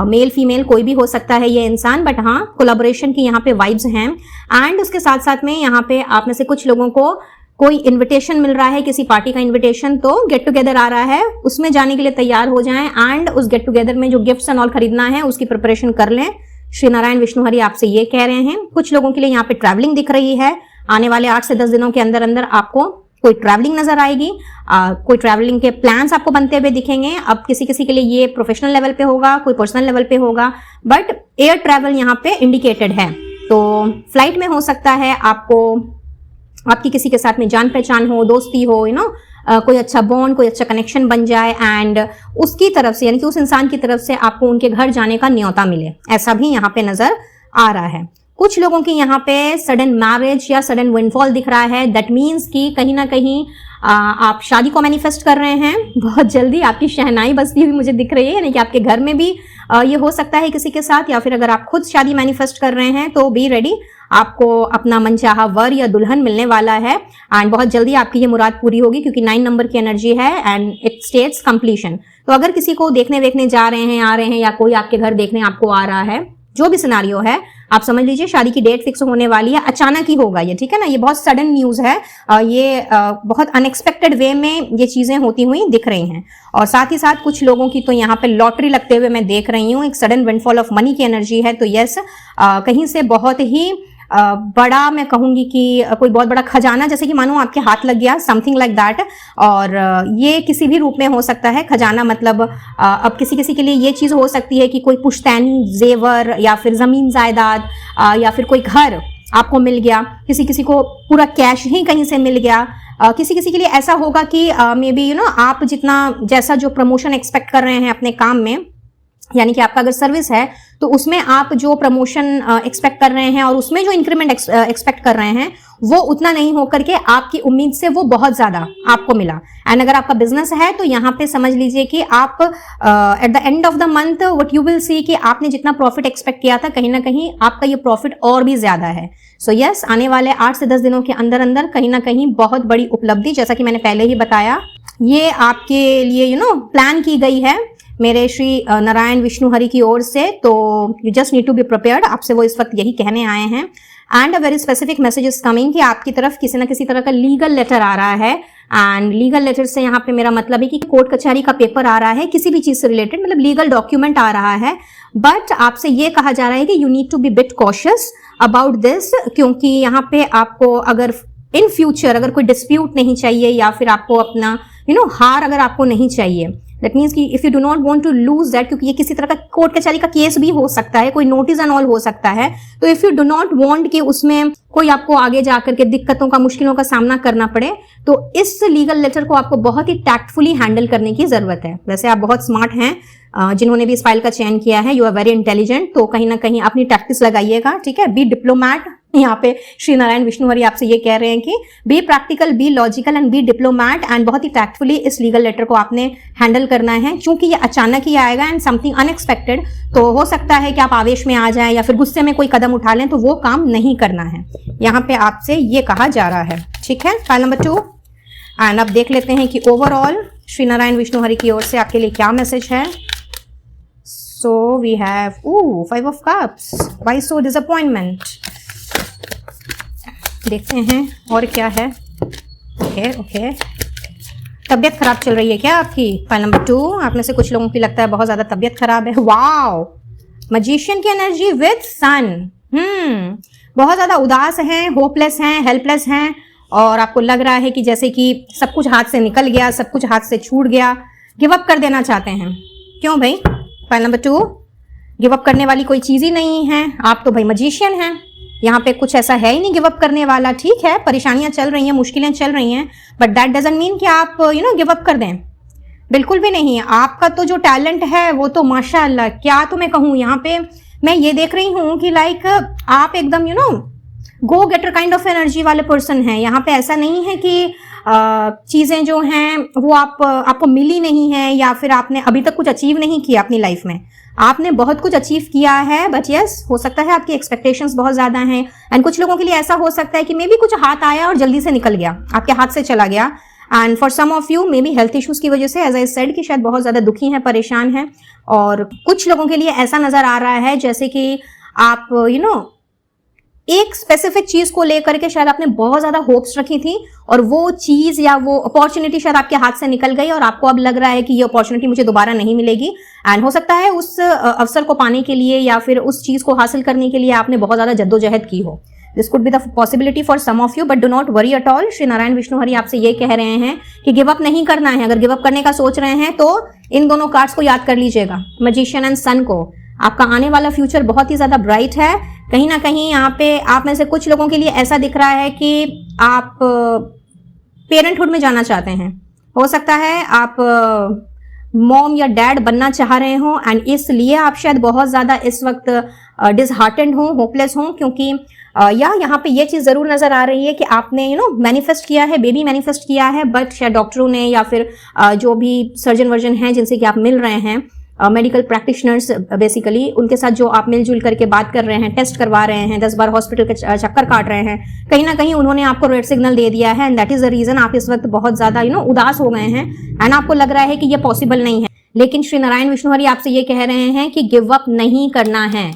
मेल फीमेल कोई भी हो सकता है ये इंसान, बट हाँ कोलैबोरेशन की यहाँ पे वाइब्स हैं। एंड उसके साथ साथ में यहाँ पे आप में से कुछ लोगों को कोई इनविटेशन मिल रहा है, किसी पार्टी का इनविटेशन, तो गेट टुगेदर आ रहा है, उसमें जाने के लिए तैयार हो जाएं एंड उस गेट टुगेदर में जो गिफ्ट्स एंड ऑल खरीदना है उसकी प्रिपरेशन कर लें। श्री नारायण विष्णु हरि आपसे ये कह रहे हैं। कुछ लोगों के लिए यहाँ पे ट्रैवलिंग दिख रही है। आने वाले 8 से 10 दिनों के अंदर अंदर आपको कोई ट्रैवलिंग नजर आएगी, कोई ट्रैवलिंग के प्लान्स आपको बनते हुए दिखेंगे। अब किसी किसी के लिए ये प्रोफेशनल लेवल पे होगा, कोई पर्सनल लेवल पे होगा, बट एयर ट्रैवल यहाँ पे इंडिकेटेड है। तो फ्लाइट में हो सकता है आपको, आपकी किसी के साथ में जान पहचान हो, दोस्ती हो, कोई अच्छा बॉन्ड, कोई अच्छा कनेक्शन बन जाए एंड उसकी तरफ से यानी कि उस इंसान की तरफ से आपको उनके घर जाने का न्योता मिले, ऐसा भी यहाँ पे नजर आ रहा है। कुछ लोगों की यहाँ पे सडन मैरिज या सडन विंडफॉल दिख रहा है। दैट मीन्स कि कहीं ना कहीं आप शादी को मैनिफेस्ट कर रहे हैं। बहुत जल्दी आपकी शहनाई बजती हुई मुझे दिख रही है, यानी कि आपके घर में भी ये हो सकता है किसी के साथ, या फिर अगर आप खुद शादी मैनिफेस्ट कर रहे हैं तो बी रेडी, आपको अपना मनचाहा वर या दुल्हन मिलने वाला है। एंड बहुत जल्दी आपकी ये मुराद पूरी होगी, क्योंकि 9 नंबर की एनर्जी है एंड इट स्टेट्स कंप्लीशन। तो अगर किसी को देखने जा रहे हैं, आ रहे हैं, या कोई आपके घर देखने आपको आ रहा है, जो भी सिनारियो है, आप समझ लीजिए शादी की डेट फिक्स होने वाली है। अचानक ही होगा ये, ठीक है ना। ये बहुत सडन न्यूज है, ये बहुत अनएक्सपेक्टेड वे में ये चीजें होती हुई दिख रही हैं। और साथ ही साथ कुछ लोगों की तो यहाँ पे लॉटरी लगते हुए मैं देख रही हूँ। एक सडन विंडफॉल ऑफ मनी की एनर्जी है। तो यस, कहीं से बहुत ही बड़ा, मैं कहूंगी कि कोई बहुत बड़ा खजाना जैसे कि मानो आपके हाथ लग गया, समथिंग लाइक दैट। और ये किसी भी रूप में हो सकता है। खजाना मतलब अब किसी के लिए ये चीज हो सकती है कि कोई पुश्तैनी जेवर, या फिर जमीन जायदाद, या फिर कोई घर आपको मिल गया। किसी को पूरा कैश ही कहीं से मिल गया। किसी के लिए ऐसा होगा कि मे बी आप जैसा जो प्रमोशन एक्सपेक्ट कर रहे हैं अपने काम में, यानी कि आपका अगर सर्विस है तो उसमें आप जो प्रमोशन एक्सपेक्ट कर रहे हैं और उसमें जो इंक्रीमेंट एक्सपेक्ट कर रहे हैं, वो उतना नहीं होकर के आपकी उम्मीद से वो बहुत ज्यादा आपको मिला। एंड अगर आपका बिजनेस है तो यहाँ पे समझ लीजिए कि आप at the end of the month what you will see कि आपने जितना प्रॉफिट एक्सपेक्ट किया था, कहीं ना कहीं आपका ये प्रॉफिट और भी ज्यादा है। सो यस, आने वाले 8 से 10 दिनों के अंदर अंदर कहीं ना कहीं बहुत बड़ी उपलब्धि, जैसा कि मैंने पहले ही बताया, ये आपके लिए प्लान की गई है मेरे श्री नारायण विष्णु हरि की ओर से। तो you just need to be prepared. आपसे वो इस वक्त यही कहने आए हैं। And a very specific message is coming कि आपकी तरफ किसी ना किसी तरह का लीगल लेटर आ रहा है। एंड लीगल लेटर से यहाँ पे मेरा मतलब है कि कोर्ट कचहरी का पेपर आ रहा है, किसी भी चीज से रिलेटेड, मतलब लीगल डॉक्यूमेंट आ रहा है। बट आपसे ये कहा जा रहा है कि you need to be bit cautious about this, क्योंकि यहाँ पे आपको अगर इन फ्यूचर अगर कोई डिस्प्यूट नहीं चाहिए, या फिर आपको अपना हार अगर आपको नहीं चाहिए, दैट मीन्स कि if you do not want to lose that, क्योंकि ये किसी तरह का कोर्ट कचहरी का केस भी हो सकता है, कोई नोटिस एंड ऑल हो सकता है। तो if you do not want कि उसमें कोई आपको आगे जाकर के दिक्कतों का, मुश्किलों का सामना करना पड़े, तो इस लीगल लेटर को आपको बहुत ही टैक्टफुली हैंडल करने की जरूरत है। वैसे आप बहुत स्मार्ट हैं, जिन्होंने भी इस फाइल का चयन किया है, यू आर वेरी इंटेलिजेंट। तो कहीं ना कहीं अपनी टैक्टिस लगाइएगा, ठीक है। Be diplomat. यहाँ पे श्री नारायण विष्णु हरि आपसे ये कह रहे हैं कि be practical, be logical and be diplomat. And बहुत ही टैक्टफुली इस लीगल लेटर को आपने हैंडल करना है, क्योंकि ये अचानक ही आएगा एंड समथिंग अनएक्सपेक्टेड। तो हो सकता है कि आप आवेश में आ जाएं या फिर गुस्से में कोई कदम उठा लें, तो वो काम नहीं करना है। यहाँ पे आपसे ये कहा जा रहा है, ठीक है। File number 2। एंड अब देख लेते हैं कि ओवरऑल श्री नारायण विष्णु हरि की ओर से आपके लिए क्या मैसेज है। So we have 5 of cups. Why so disappointment? देखते हैं और क्या है। ओके। तबीयत खराब चल रही है क्या आपकी? File number 2। आप में से कुछ लोगों की लगता है बहुत ज्यादा तबीयत खराब है। वाओ, मैजिशियन की एनर्जी विद सन। बहुत ज्यादा उदास हैं, होपलेस हैं, हेल्पलेस हैं, और आपको लग रहा है कि जैसे कि सब कुछ हाथ से निकल गया, सब कुछ हाथ से छूट गया, गिव अप कर देना चाहते हैं। क्यों भाई? फाइल नंबर 2, गिव अप करने वाली कोई चीज ही नहीं है। आप तो भाई मैजिशियन हैं, यहाँ पे कुछ ऐसा है ही नहीं गिव अप करने वाला। ठीक है, परेशानियां चल रही हैं, मुश्किलें चल रही हैं, बट दैट डजंट मीन कि आप गिव अप कर दें। बिल्कुल भी नहीं। आपका तो जो टैलेंट है वो तो माशाअल्लाह, क्या तो मैं कहूँ, यहाँ पे मैं ये देख रही हूँ कि लाइक आप एकदम गो गेटर काइंड ऑफ एनर्जी वाले पर्सन हैं। यहाँ पे ऐसा नहीं है कि चीजें जो हैं वो आपको मिली नहीं है, या फिर आपने अभी तक कुछ अचीव नहीं किया अपनी लाइफ में। आपने बहुत कुछ अचीव किया है, बट यस, हो सकता है आपकी एक्सपेक्टेशंस बहुत ज्यादा हैं। एंड कुछ लोगों के लिए ऐसा हो सकता है कि मे बी कुछ हाथ आया और जल्दी से निकल गया, आपके हाथ से चला गया। And for some of you may be health issues की वजह से, एज आई सेड, कि शायद बहुत ज्यादा दुखी हैं, परेशान हैं। और कुछ लोगों के लिए ऐसा नजर आ रहा है जैसे कि आप एक स्पेसिफिक चीज को लेकर के शायद आपने बहुत ज्यादा होप्स रखी थी, और वो चीज या वो अपॉर्चुनिटी शायद आपके हाथ से निकल गई, और आपको अब लग रहा है कि ये अपॉर्चुनिटी मुझे दोबारा नहीं मिलेगी। एंड हो सकता है उस अवसर को पाने के लिए या फिर उस चीज को हासिल करने के लिए आपने बहुत ज्यादा जद्दोजहद की हो। This could be the possibility for some of you, but do not worry at all. Shri Narayan Vishnu Hari आपसे ये कह रहे हैं कि गिव अप नहीं करना है। अगर गिव अप करने का सोच रहे हैं तो इन दोनों कार्ड्स को याद कर लीजिएगा, मैजिशियन एंड सन को। आपका आने वाला फ्यूचर बहुत ही ज्यादा ब्राइट है। कहीं ना कहीं यहाँ पे आप में से कुछ लोगों के लिए ऐसा दिख रहा है कि आप पेरेंटहुड में जाना चाहते हैं। हो सकता है आप मॉम या डैड बनना चाह रहे हो एंड इसलिए आप शायद बहुत ज्यादा इस वक्त डिसहार्टेंड हो, होपलेस हो, क्योंकि या यहाँ पे ये चीज जरूर नजर आ रही है कि आपने मैनिफेस्ट किया है, बेबी मैनिफेस्ट किया है, बट शायद डॉक्टरों ने या फिर जो भी सर्जन वर्जन हैं जिनसे कि आप मिल रहे हैं, मेडिकल प्रैक्टिशनर्स बेसिकली, उनके साथ जो आप मिलजुल करके बात कर रहे हैं, टेस्ट करवा रहे हैं, 10 बार हॉस्पिटल के चक्कर काट रहे हैं, कहीं ना कहीं उन्होंने आपको रेड सिग्नल दे दिया है and that is the reason आप इस वक्त बहुत ज्यादा उदास हो गए हैं एंड आपको लग रहा है कि ये पॉसिबल नहीं है। लेकिन श्री नारायण विष्णु हरि आपसे ये कह रहे हैं कि गिव अप नहीं करना है,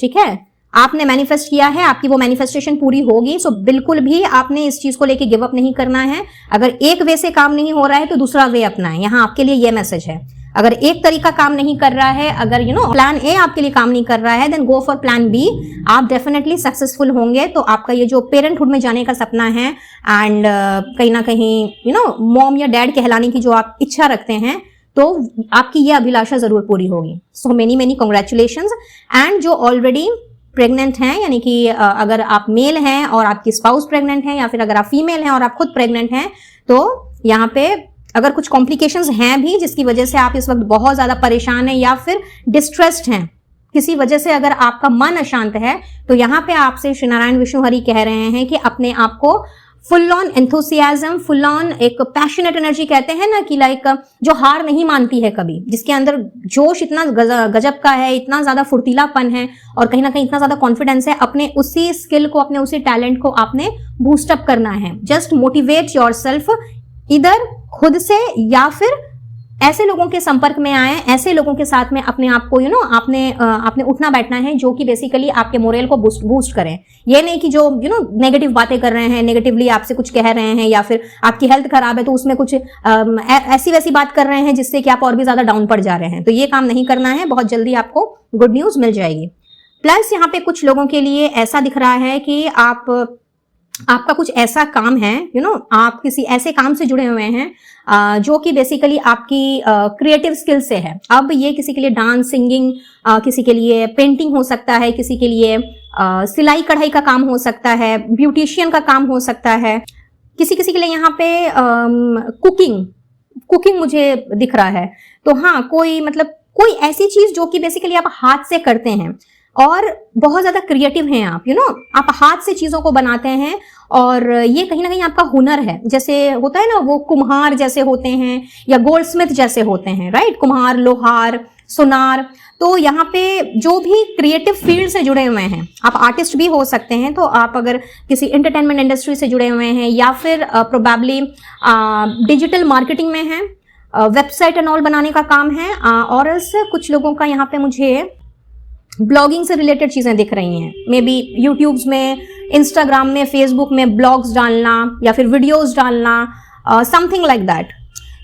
ठीक है। आपने मैनिफेस्ट किया है, आपकी वो मैनिफेस्टेशन पूरी होगी, सो बिल्कुल भी आपने इस चीज को लेके गिव अप नहीं करना है। अगर एक वे से काम नहीं हो रहा है तो दूसरा वे अपनाएं, यहाँ आपके लिए ये मैसेज है। अगर एक तरीका काम नहीं कर रहा है, अगर प्लान ए आपके लिए काम नहीं कर रहा है, then go for plan B, आप डेफिनेटली सक्सेसफुल होंगे। तो आपका ये जो पेरेंटहुड में जाने का सपना है एंड कहीं ना कहीं मॉम या डैड कहलाने की जो आप इच्छा रखते हैं, तो आपकी ये अभिलाषा जरूर पूरी होगी। So many many congratulations. And जो ऑलरेडी प्रेग्नेंट हैं, यानी कि अगर आप मेल हैं और आपकी स्पाउस प्रेग्नेंट है, या फिर अगर आप फीमेल हैं और आप खुद प्रेग्नेंट हैं, तो यहाँ पे अगर कुछ कॉम्प्लिकेशंस हैं भी जिसकी वजह से आप इस वक्त बहुत ज्यादा परेशान हैं या फिर डिस्ट्रेस्ड हैं, किसी वजह से अगर आपका मन अशांत है, तो यहाँ पे आपसे श्री नारायण विष्णु हरि कह रहे हैं कि अपने आप को full on enthusiasm, full on एक पैशनेट एनर्जी कहते हैं ना, कि लाइक जो हार नहीं मानती है कभी, जिसके अंदर जोश इतना गजब का है, इतना ज्यादा फुर्तीलापन है और कहीं ना कहीं इतना ज्यादा कॉन्फिडेंस है, अपने उसी स्किल को, अपने उसी टैलेंट को आपने बूस्टअप करना है। जस्ट मोटिवेट योरसेल्फ, इधर खुद से या फिर ऐसे लोगों के संपर्क में आए, ऐसे लोगों के साथ में अपने आप को आपने उठना बैठना है जो कि बेसिकली आपके मोरल को बूस्ट करें। ये नहीं कि जो नेगेटिव बातें कर रहे हैं, नेगेटिवली आपसे कुछ कह रहे हैं, या फिर आपकी हेल्थ खराब है तो उसमें कुछ ऐसी वैसी बात कर रहे हैं जिससे कि आप और भी ज्यादा डाउन पड़ जा रहे हैं। तो ये काम नहीं करना है, बहुत जल्दी आपको गुड न्यूज मिल जाएगी। प्लस यहाँ पे कुछ लोगों के लिए ऐसा दिख रहा है कि आपका कुछ ऐसा काम है, आप किसी ऐसे काम से जुड़े हुए हैं जो कि बेसिकली आपकी क्रिएटिव स्किल से है। अब ये किसी के लिए डांस, सिंगिंग, किसी के लिए पेंटिंग हो सकता है, किसी के लिए सिलाई कढ़ाई का काम हो सकता है, ब्यूटिशियन का काम हो सकता है, किसी के लिए यहाँ पे कुकिंग मुझे दिख रहा है। तो हाँ, कोई ऐसी चीज जो कि बेसिकली आप हाथ से करते हैं और बहुत ज्यादा क्रिएटिव हैं आप, आप हाथ से चीजों को बनाते हैं और ये कहीं ना कहीं आपका हुनर है। जैसे होता है ना, वो कुम्हार जैसे होते हैं या गोल्डस्मिथ जैसे होते हैं, राइट, कुम्हार, लोहार, सुनार। तो यहाँ पे जो भी क्रिएटिव फील्ड से जुड़े हुए हैं, आप आर्टिस्ट भी हो सकते हैं, तो आप अगर किसी एंटरटेनमेंट इंडस्ट्री से जुड़े हुए हैं या फिर प्रोबेबली डिजिटल मार्केटिंग में हैं, वेबसाइट एंड ऑल बनाने का काम है, और ऐसे कुछ लोगों का यहाँ पे मुझे ब्लॉगिंग से रिलेटेड चीजें दिख रही हैं। मे बी यूट्यूब में, इंस्टाग्राम में, फेसबुक में ब्लॉग्स डालना या फिर वीडियोस डालना, समथिंग लाइक दैट।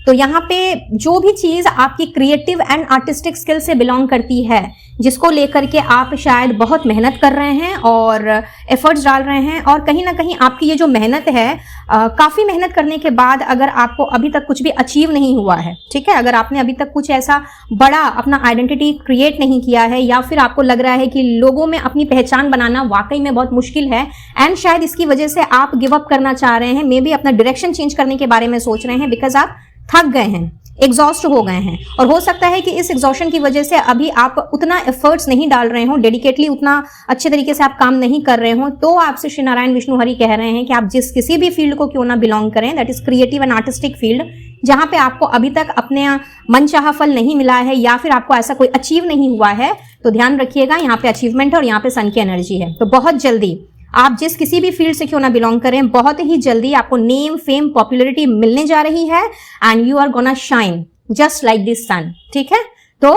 तो यहाँ पे जो भी चीज आपकी क्रिएटिव एंड आर्टिस्टिक स्किल से बिलोंग करती है, जिसको लेकर के आप शायद बहुत मेहनत कर रहे हैं और एफर्ट्स डाल रहे हैं, और कहीं ना कहीं आपकी ये जो मेहनत है, काफी मेहनत करने के बाद अगर आपको अभी तक कुछ भी अचीव नहीं हुआ है, ठीक है, अगर आपने अभी तक कुछ ऐसा बड़ा अपना आइडेंटिटी क्रिएट नहीं किया है, या फिर आपको लग रहा है कि लोगों में अपनी पहचान बनाना वाकई में बहुत मुश्किल है एंड शायद इसकी वजह से आप गिव अप करना चाह रहे हैं, मे बी अपना डायरेक्शन चेंज करने के बारे में सोच रहे हैं, बिकॉज आप थक गए हैं, एग्जॉस्ट हो गए हैं, और हो सकता है कि इस एग्जॉशन की वजह से अभी आप उतना एफर्ट्स नहीं डाल रहे हो, डेडिकेटली उतना अच्छे तरीके से आप काम नहीं कर रहे हो। तो आपसे श्री नारायण विष्णु हरि कह रहे हैं कि आप जिस किसी भी फील्ड को क्यों ना बिलोंग करें, that is creative and artistic field, जहां पे आपको अभी तक अपने मनचाहा फल नहीं मिला है या फिर आपको ऐसा कोई अचीव नहीं हुआ है, तो ध्यान रखिएगा, यहाँ पे अचीवमेंट है और यहाँ पे सन की एनर्जी है। तो बहुत जल्दी आप जिस किसी भी फील्ड से क्यों ना बिलोंग करें, बहुत ही जल्दी आपको नेम, फेम, पॉपुलैरिटी मिलने जा रही है and you are gonna shine just like this sun, ठीक है। तो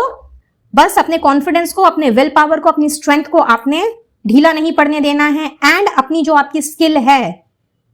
बस अपने कॉन्फिडेंस को, अपने विल पावर को, अपनी स्ट्रेंथ को आपने ढीला नहीं पड़ने देना है, एंड अपनी जो आपकी स्किल है,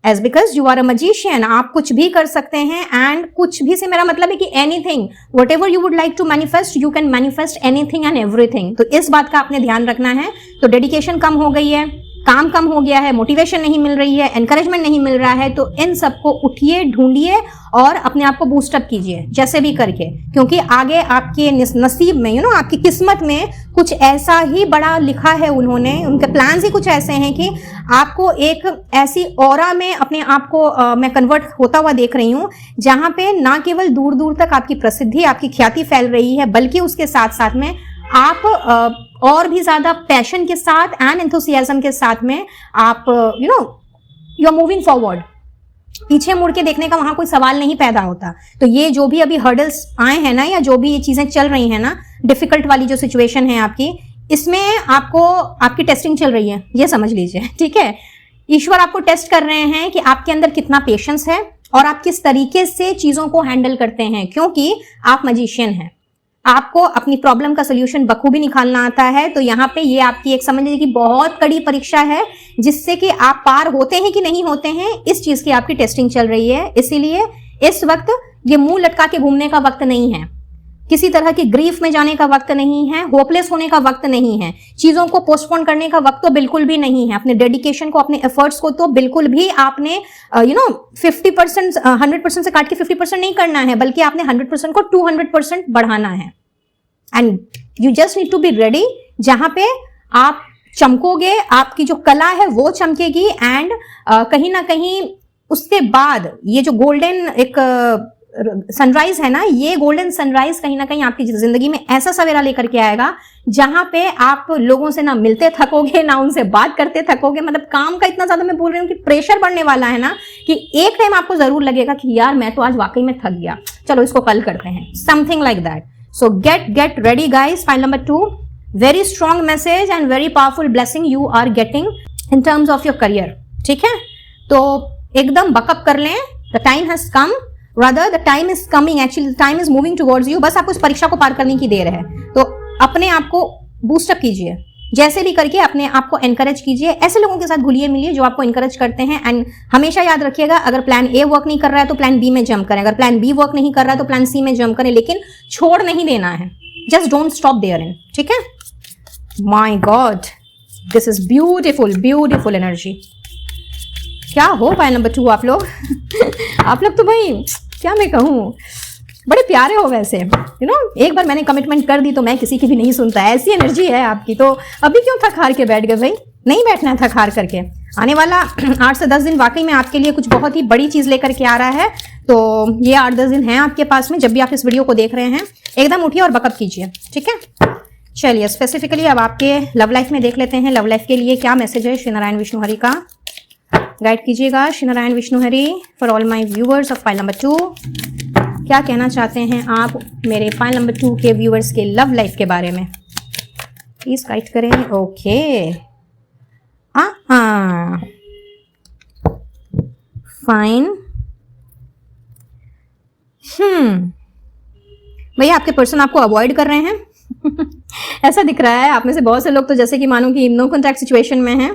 as because you are a magician, आप कुछ भी कर सकते हैं, एंड कुछ भी से मेरा मतलब है कि anything, whatever you would like to manifest, you can manifest anything and everything. तो इस बात का आपने ध्यान रखना है। तो डेडिकेशन कम हो गई है, काम कम हो गया है, मोटिवेशन नहीं मिल रही है, एनकरेजमेंट नहीं मिल रहा है, तो इन सबको उठिए, ढूंढिए और अपने आप को बूस्टअप कीजिए जैसे भी करके, क्योंकि आगे आपके नसीब में आपकी किस्मत में कुछ ऐसा ही बड़ा लिखा है उन्होंने, उनके प्लान्स ही कुछ ऐसे हैं कि आपको एक ऐसी ऑरा में अपने आप को मैं कन्वर्ट होता हुआ देख रही हूँ, जहां पे ना केवल दूर दूर तक आपकी प्रसिद्धि, आपकी ख्याति फैल रही है, बल्कि उसके साथ साथ में आप और भी ज्यादा पैशन के साथ एंड एंथुसियाज्म के साथ में आप यू आर मूविंग फॉरवर्ड। पीछे मुड़ के देखने का वहां कोई सवाल नहीं पैदा होता। तो ये जो भी अभी हर्डल्स आए हैं ना, या जो भी ये चीजें चल रही हैं ना, डिफिकल्ट वाली जो सिचुएशन है आपकी, इसमें आपको आपकी टेस्टिंग चल रही है, ये समझ लीजिए, ठीक है। ईश्वर आपको टेस्ट कर रहे हैं कि आपके अंदर कितना पेशेंस है और आप किस तरीके से चीजों को हैंडल करते हैं, क्योंकि आप मजिशियन हैं, आपको अपनी प्रॉब्लम का सोल्यूशन बखूबी निकालना आता है। तो यहाँ पे ये आपकी एक समझ लीजिए कि बहुत कड़ी परीक्षा है, जिससे कि आप पार होते हैं कि नहीं होते हैं, इस चीज की आपकी टेस्टिंग चल रही है। इसीलिए इस वक्त ये मुंह लटका के घूमने का वक्त नहीं है, किसी तरह की ग्रीफ में जाने का वक्त नहीं है, होपलेस होने का वक्त नहीं है, चीजों को पोस्टपोन करने का वक्त तो बिल्कुल भी नहीं है। अपने डेडिकेशन को, अपने एफर्ट्स को तो बिल्कुल भी आपने 50% 100% से काट के 50% नहीं करना है, बल्कि आपने 100% को 200% बढ़ाना है। And you just need to be ready, जहां पे आप चमकोगे, आपकी जो कला है वो चमकेगी। एंड कहीं ना कहीं उसके बाद ये जो गोल्डन एक सनराइज है ना, ये गोल्डन सनराइज कहीं ना कहीं आपकी जिंदगी में ऐसा सवेरा लेकर के आएगा, जहां पे आप लोगों से ना मिलते थकोगे, ना उनसे बात करते थकोगे। मतलब काम का इतना ज्यादा मैं बोल रही हूँ कि प्रेशर बढ़ने वाला है ना, कि एक टाइम आपको जरूर लगेगा कि यार मैं तो आज वाकई में थक गया, चलो इसको कल करते हैं, something like that. So get ready guys. Pile number 2, very strong message and very powerful blessing you are getting in terms of your career, ठीक है। तो एकदम बकअप कर लें, the time has come, rather the time is coming, actually the time is moving towards you। बस आपको इस परीक्षा को पार करने की देर है। तो अपने आप को बूस्टअप कीजिए, जैसे भी करके अपने आप को एनकरेज कीजिए। ऐसे लोगों के साथ घुलिए मिलिए जो आपको एनकरेज करते हैं। एंड हमेशा याद रखिएगा, अगर प्लान ए वर्क नहीं कर रहा है तो प्लान बी में जंप करें, अगर प्लान बी वर्क नहीं कर रहा है तो प्लान सी में जंप करें, लेकिन छोड़ नहीं देना है। Just don't stop there in, ठीक है। My god, this is beautiful beautiful energy. क्या हो फाइल नंबर 2 आप लोग आप लोग तो भाई क्या मैं कहूँ, बड़े प्यारे हो वैसे, एक बार मैंने कमिटमेंट कर दी तो मैं किसी की भी नहीं सुनता, ऐसी एनर्जी है आपकी। तो अभी क्यों थक हार के बैठ गए भाई, नहीं बैठना है थक हार करके। आने वाला 8 से 10 दिन वाकई में आपके लिए कुछ बहुत ही बड़ी चीज लेकर के आ रहा है। तो ये 8-10 दिन हैं आपके पास में, जब भी आप इस वीडियो को देख रहे हैं एकदम उठिए और बकअप कीजिए, ठीक है। चलिए स्पेसिफिकली अब आपके लव लाइफ में देख लेते हैं, लव लाइफ के लिए क्या मैसेज है श्री नारायण विष्णु हरि का। गाइड कीजिएगा Shri Narayan Vishnu Hari for all my viewers of file number 2। क्या कहना चाहते हैं आप मेरे फाइल नंबर 2 के व्यूअर्स के लव लाइफ के बारे में, प्लीज गाइड करें। Okay, fine. भैया आपके पर्सन आपको अवॉइड कर रहे हैं ऐसा दिख रहा है। आप में से बहुत से लोग तो जैसे कि मानो कि नो कॉन्टैक्ट सिचुएशन में हैं।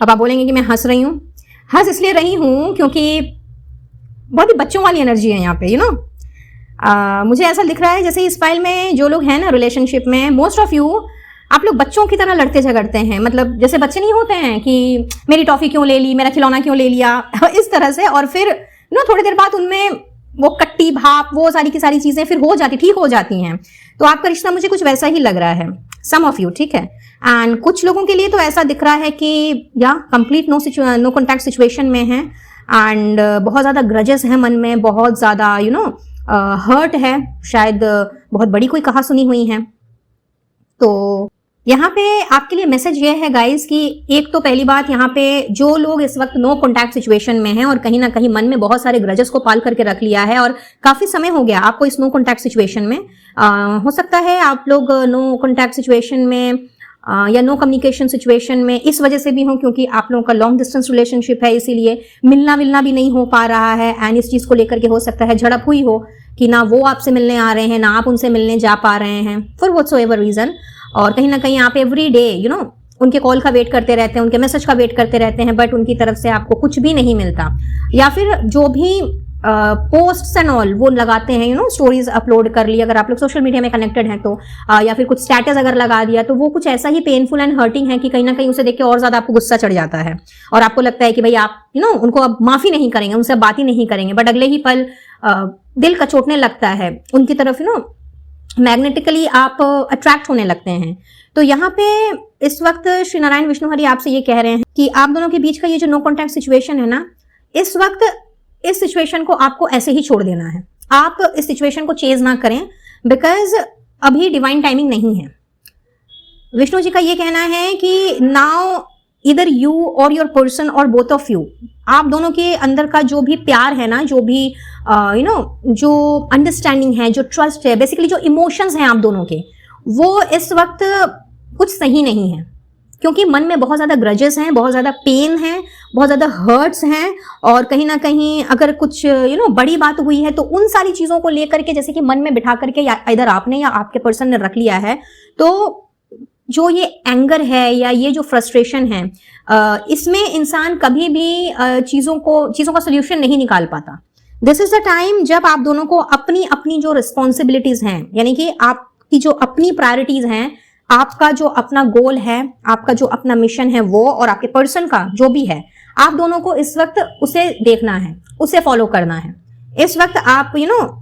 अब आप बोलेंगे कि मैं हंस रही हूँ, हंस इसलिए रही हूँ क्योंकि बहुत ही बच्चों वाली एनर्जी है यहाँ पे, मुझे ऐसा दिख रहा है जैसे इस फाइल में जो लोग हैं ना रिलेशनशिप में, मोस्ट ऑफ यू आप लोग बच्चों की तरह लड़ते झगड़ते हैं। मतलब जैसे बच्चे नहीं होते हैं कि मेरी टॉफी क्यों ले ली, मेरा खिलौना क्यों ले लिया इस तरह से। और फिर थोड़ी देर बाद उनमें वो कट्टी भाप, वो सारी की सारी चीजें फिर हो जाती, ठीक हो जाती हैं। तो आपका रिश्ता मुझे कुछ वैसा ही लग रहा है, सम ऑफ यू, ठीक है। एंड कुछ लोगों के लिए तो ऐसा दिख रहा है कि या कंप्लीट नो कॉन्टैक्ट सिचुएशन में है। एंड बहुत ज्यादा ग्रजेस हैं मन में, बहुत ज्यादा हर्ट है, शायद बहुत बड़ी कोई कहा सुनी हुई है। तो यहाँ पे आपके लिए मैसेज ये है गाइस कि एक तो पहली बात, यहाँ पे जो लोग इस वक्त नो कॉन्टैक्ट सिचुएशन में हैं और कहीं ना कहीं मन में बहुत सारे ग्रजेस को पाल करके रख लिया है और काफी समय हो गया आपको इस नो कॉन्टैक्ट सिचुएशन में, हो सकता है आप लोग नो कॉन्टैक्ट सिचुएशन में या नो कम्युनिकेशन सिचुएशन में इस वजह से भी हो क्योंकि आप लोगों का लॉन्ग डिस्टेंस रिलेशनशिप है, इसीलिए मिलना भी नहीं हो पा रहा है। एंड इस चीज को लेकर के हो सकता है झड़प हुई हो कि ना वो आपसे मिलने आ रहे हैं, ना आप उनसे मिलने जा पा रहे हैं, फॉर व्हाटसोएवर रीजन। और कहीं ना कहीं आप एवरी डे उनके कॉल का वेट करते रहते हैं, उनके मैसेज का वेट करते रहते हैं, बट उनकी तरफ से आपको कुछ भी नहीं मिलता। या फिर जो भी पोस्ट्स एंड ऑल वो लगाते हैं, स्टोरीज अपलोड कर ली, अगर आप लोग सोशल मीडिया में कनेक्टेड हैं तो, या फिर कुछ स्टेटस अगर लगा दिया, तो वो कुछ ऐसा ही पेनफुल एंड हर्टिंग है कि कहीं ना कहीं उसे देख के और ज्यादा आपको गुस्सा चढ़ जाता है और आपको लगता है कि भाई आप उनको अब माफी नहीं करेंगे, उनसे बात ही नहीं करेंगे, बट अगले ही पल दिल कचोटने लगता है उनकी तरफ, मैग्नेटिकली आप अट्रैक्ट होने लगते हैं। तो यहाँ पे इस वक्त श्री नारायण विष्णु हरि आपसे ये कह रहे हैं कि आप दोनों के बीच का ये जो नो कॉन्टैक्ट सिचुएशन है ना, इस वक्त इस सिचुएशन को आपको ऐसे ही छोड़ देना है। आप इस सिचुएशन को चेज ना करें, बिकॉज अभी डिवाइन टाइमिंग नहीं है। विष्णु जी का ये कहना है कि नाउ इधर यू और योर पर्सन और बोथ ऑफ यू, आप दोनों के अंदर का जो भी प्यार है ना, जो भी जो अंडरस्टैंडिंग है, जो ट्रस्ट है, बेसिकली जो इमोशंस हैं आप दोनों के, वो इस वक्त कुछ सही नहीं है, क्योंकि मन में बहुत ज्यादा ग्रजेस हैं, बहुत ज्यादा पेन है, बहुत ज्यादा हर्ट्स हैं, और कहीं ना कहीं अगर कुछ बड़ी बात हुई है तो उन सारी चीजों को लेकर के जैसे कि मन में बिठा करके या इधर आपने या आपके पर्सन ने रख लिया है, तो जो ये एंगर है या ये जो फ्रस्ट्रेशन है, इसमें इंसान कभी भी चीजों का सोल्यूशन नहीं निकाल पाता। दिस इज द टाइम जब आप दोनों को अपनी अपनी जो रिस्पॉन्सिबिलिटीज हैं, यानी कि आपकी जो अपनी प्रायोरिटीज हैं, आपका जो अपना गोल है, आपका जो अपना मिशन है वो, और आपके पर्सन का जो भी है, आप दोनों को इस वक्त उसे देखना है, उसे फॉलो करना है। इस वक्त आप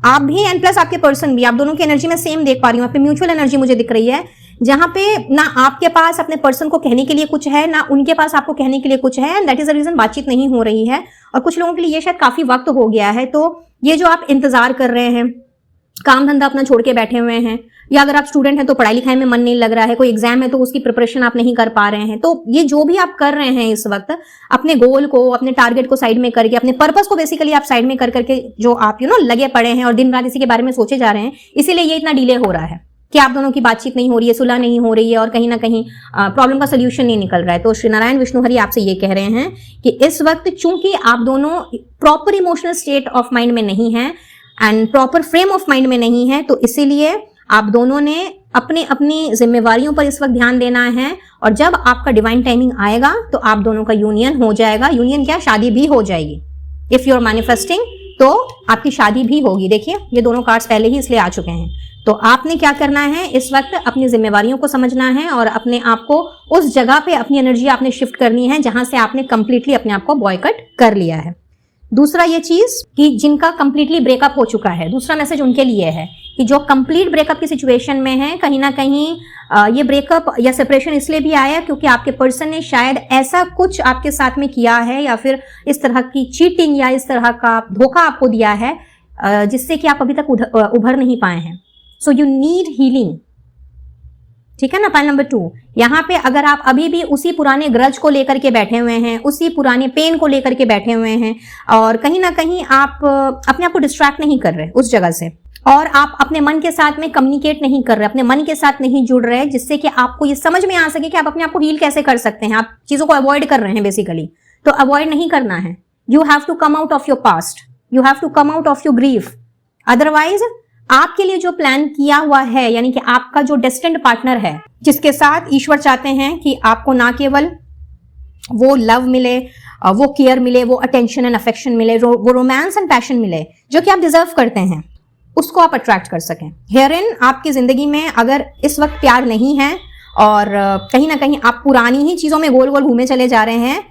आप भी एंड प्लस आपके पर्सन भी, आप दोनों की एनर्जी में सेम देख पा रही हूँ, आपकी म्यूचुअल एनर्जी मुझे दिख रही है, जहां पे ना आपके पास अपने पर्सन को कहने के लिए कुछ है, ना उनके पास आपको कहने के लिए कुछ है, and that is the reason बातचीत नहीं हो रही है। और कुछ लोगों के लिए ये शायद काफी वक्त हो गया है, तो ये जो आप इंतजार कर रहे हैं, काम धंधा अपना छोड़ के बैठे हुए हैं, या अगर आप स्टूडेंट हैं तो पढ़ाई लिखाई में मन नहीं लग रहा है, कोई एग्जाम है तो उसकी प्रिपरेशन आप नहीं कर पा रहे हैं, तो ये जो भी आप कर रहे हैं इस वक्त, अपने गोल को, अपने टारगेट को साइड में करके, अपने पर्पस को बेसिकली आप साइड में कर करके जो आप लगे पड़े हैं और दिन रात इसी के बारे में सोचे जा रहे हैं, इसीलिए ये इतना डिले हो रहा है कि आप दोनों की बातचीत नहीं हो रही है, सुलह नहीं हो रही है, और कहीं ना कहीं प्रॉब्लम का सोल्यूशन नहीं निकल रहा है। तो श्री नारायण विष्णु हरि आपसे ये कह रहे हैं कि इस वक्त चूंकि आप दोनों proper emotional state of mind में नहीं है and proper frame of mind में नहीं है, तो इसीलिए आप दोनों ने अपनी अपनी जिम्मेवारियों पर इस वक्त ध्यान देना है, और जब आपका डिवाइन टाइमिंग आएगा तो आप दोनों का यूनियन हो जाएगा। यूनियन क्या, शादी भी हो जाएगी। इफ यू आर मैनिफेस्टिंग तो आपकी शादी भी होगी। देखिए ये दोनों कार्ड्स पहले ही इसलिए आ चुके हैं। तो आपने क्या करना है, इस वक्त अपनी जिम्मेवारियों को समझना है और अपने आप को उस जगह पे अपनी एनर्जी आपने शिफ्ट करनी है जहां से आपने कंप्लीटली अपने आप को बॉयकट कर लिया है। दूसरा ये चीज कि जिनका कंप्लीटली ब्रेकअप हो चुका है, दूसरा मैसेज उनके लिए है कि जो कंप्लीट ब्रेकअप की सिचुएशन में है, कहीं ना कहीं ये ब्रेकअप या सेपरेशन इसलिए भी आया क्योंकि आपके पर्सन ने शायद ऐसा कुछ आपके साथ में किया है, या फिर इस तरह की चीटिंग या इस तरह का धोखा आपको दिया है जिससे कि आप अभी तक उभर नहीं पाए हैं। सो यू नीड हीलिंग, ठीक है ना। पॉइंट नंबर 2, यहाँ पे अगर आप अभी भी उसी पुराने ग्रज को लेकर के बैठे हुए हैं, उसी पुराने पेन को लेकर के बैठे हुए हैं, और कहीं ना कहीं आप अपने आप को डिस्ट्रैक्ट नहीं कर रहे उस जगह से, और आप अपने मन के साथ में कम्युनिकेट नहीं कर रहे, अपने मन के साथ नहीं जुड़ रहे, जिससे कि आपको ये समझ में आ सके कि आप अपने आप को हील कैसे कर सकते हैं। आप चीजों को अवॉइड कर रहे हैं बेसिकली, तो अवॉइड नहीं करना है। You have to come out of your past, you have to come out of your grief. Otherwise आपके लिए जो प्लान किया हुआ है, यानी कि आपका जो डेस्टिन्ड पार्टनर है, जिसके साथ ईश्वर चाहते हैं कि आपको ना केवल वो लव मिले, वो केयर मिले, वो अटेंशन एंड अफेक्शन मिले, वो रोमांस एंड पैशन मिले जो कि आप डिजर्व करते हैं, उसको आप अट्रैक्ट कर सकें। हेयरइन आपकी जिंदगी में अगर इस वक्त प्यार नहीं है और कहीं ना कहीं आप पुरानी ही चीजों में गोल गोल घूमे चले जा रहे हैं,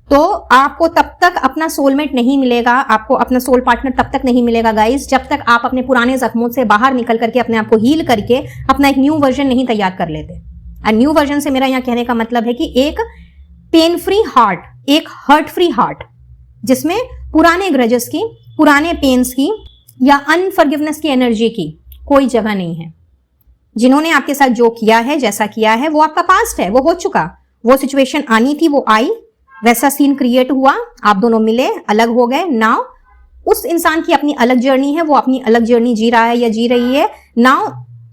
तो आपको तब तक अपना सोलमेट नहीं मिलेगा, आपको अपना सोल पार्टनर तब तक नहीं मिलेगा गाइस, जब तक आप अपने पुराने जख्मों से बाहर निकल करके अपने आप को हील करके अपना एक न्यू वर्जन नहीं तैयार कर लेते। एंड न्यू वर्जन से मेरा यहाँ कहने का मतलब है कि एक पेन फ्री हार्ट, एक हर्ट फ्री हार्ट, जिसमें पुराने ग्रजेस की, पुराने पेन्स की या अनफॉरगिवनेस की एनर्जी की कोई जगह नहीं है। जिन्होंने आपके साथ जो किया है, जैसा किया है, वो आपका पास्ट है, वो हो चुका। वो सिचुएशन आनी थी, वो आई, वैसा सीन क्रिएट हुआ, आप दोनों मिले, अलग हो गए। नाउ उस इंसान की अपनी अलग जर्नी है, वो अपनी अलग जर्नी जी रहा है या जी रही है। नाउ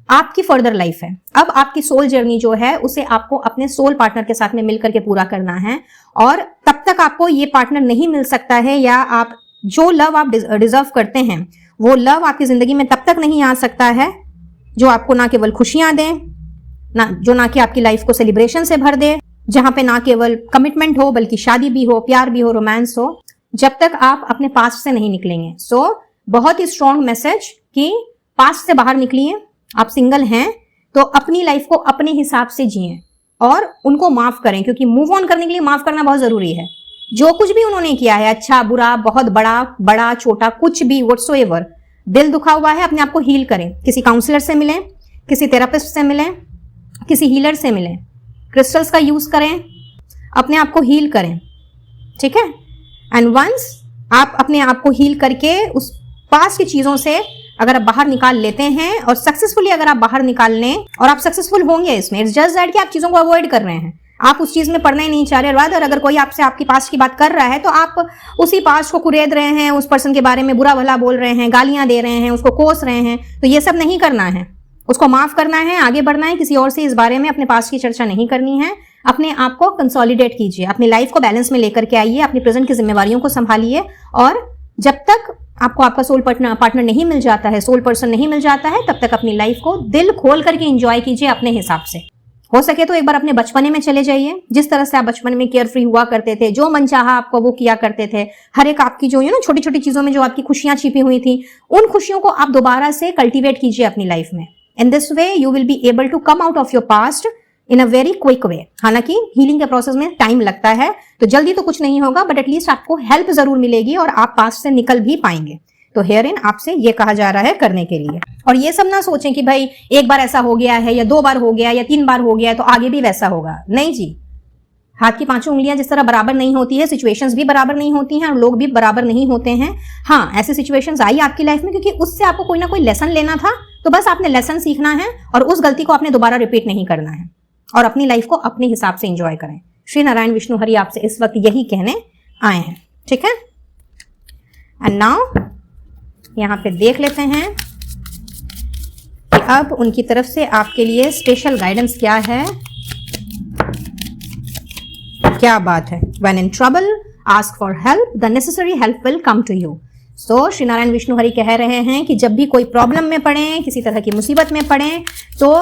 आपकी फर्दर लाइफ है। अब आपकी सोल जर्नी जो है उसे आपको अपने सोल पार्टनर के साथ में मिलकर के पूरा करना है, और तब तक आपको ये पार्टनर नहीं मिल सकता है, या आप जो लव आप डिजर्व करते हैं वो लव आपकी जिंदगी में तब तक नहीं आ सकता है जो आपको ना केवल खुशियां दे, ना कि आपकी लाइफ को सेलिब्रेशन से भर दे, जहां पे ना केवल कमिटमेंट हो बल्कि शादी भी हो, प्यार भी हो, रोमांस हो। जब तक आप अपने पास्ट से नहीं निकलेंगे। सो बहुत ही स्ट्रॉन्ग मैसेज कि पास्ट से बाहर निकलिए। आप सिंगल हैं तो अपनी लाइफ को अपने हिसाब से जिएं और उनको माफ करें, क्योंकि मूव ऑन करने के लिए माफ करना बहुत जरूरी है। जो कुछ भी उन्होंने किया है, अच्छा बुरा, बहुत बड़ा छोटा, कुछ भी व्हाटसोएवर, दिल दुखा हुआ है, अपने आप को हील करें। किसी काउंसलर से मिलें, किसी थेरेपिस्ट से मिलें, किसी हीलर से मिलें, क्रिस्टल्स का यूज करें, अपने आप को हील करें, ठीक है। एंड वंस आप अपने आप को हील करके उस पास की चीजों से अगर आप बाहर निकाल लेते हैं और सक्सेसफुली अगर आप बाहर निकाल लें, और आप सक्सेसफुल होंगे इसमें, इट्स जस्ट दैट कि आप चीजों को अवॉइड कर रहे हैं, आप उस चीज में पढ़ना ही नहीं चाह रहे। रादर अगर कोई आपसे आपकी पास्ट की बात कर रहा है तो आप उसी पास्ट को कुरेद रहे हैं, उस पर्सन के बारे में बुरा भला बोल रहे हैं, गालियां दे रहे हैं, उसको कोस रहे हैं। तो ये सब नहीं करना है, उसको माफ करना है, आगे बढ़ना है। किसी और से इस बारे में, अपने पास्ट की चर्चा नहीं करनी है। अपने आप को कंसोलिडेट कीजिए, अपनी लाइफ को बैलेंस में लेकर के आइए, अपनी प्रेजेंट की जिम्मेवारियों को संभालिए। और जब तक आपको आपका सोल पार्टनर नहीं मिल जाता है, सोल पर्सन नहीं मिल जाता है, तब तक अपनी लाइफ को दिल खोल करके एंजॉय कीजिए अपने हिसाब से। हो सके तो एक बार अपने बचपने में चले जाइए, जिस तरह से आप बचपन में केयर फ्री हुआ करते थे, जो मन चाहा आपको वो किया करते थे। हर एक आपकी जो छोटी छोटी चीजों में जो आपकी खुशियां छिपी हुई थी, उन खुशियों को आप दोबारा से कल्टीवेट कीजिए अपनी लाइफ में। In this way you will be able to come out of your past in a very quick way. हालांकि हीलिंग के प्रोसेस में टाइम लगता है, तो जल्दी तो कुछ नहीं होगा, बट एटलीस्ट आपको हेल्प जरूर मिलेगी और आप पास्ट से निकल भी पाएंगे। तो हेयर इन आपसे ये कहा जा रहा है करने के लिए। और ये सब ना सोचें कि भाई एक बार ऐसा हो गया है, या 2 बार हो गया, या 3 बार हो गया है तो आगे भी वैसा होगा। नहीं जी, हाथ की 5 उंगलियां जिस तरह बराबर नहीं होती है, सिचुएशंस भी बराबर नहीं होती हैं और लोग भी बराबर नहीं होते हैं। हाँ, ऐसी सिचुएशंस आई आपकी लाइफ में क्योंकि उससे आपको कोई ना कोई लेसन लेना था, तो बस आपने लेसन सीखना है और उस गलती को आपने दोबारा रिपीट नहीं करना है और अपनी लाइफ को अपने हिसाब से एंजॉय करें। श्री नारायण विष्णु हरि आपसे इस वक्त यही कहने आए हैं, ठीक है। एंड नाउ यहां पे देख लेते हैं कि अब उनकी तरफ से आपके लिए स्पेशल गाइडेंस क्या है। क्या बात है। When in trouble, ask for help. The necessary help will come to you. So Shri Narayan Vishnu Hari कह रहे हैं कि जब भी कोई प्रॉब्लम में पड़े, किसी तरह की मुसीबत में पड़े, तो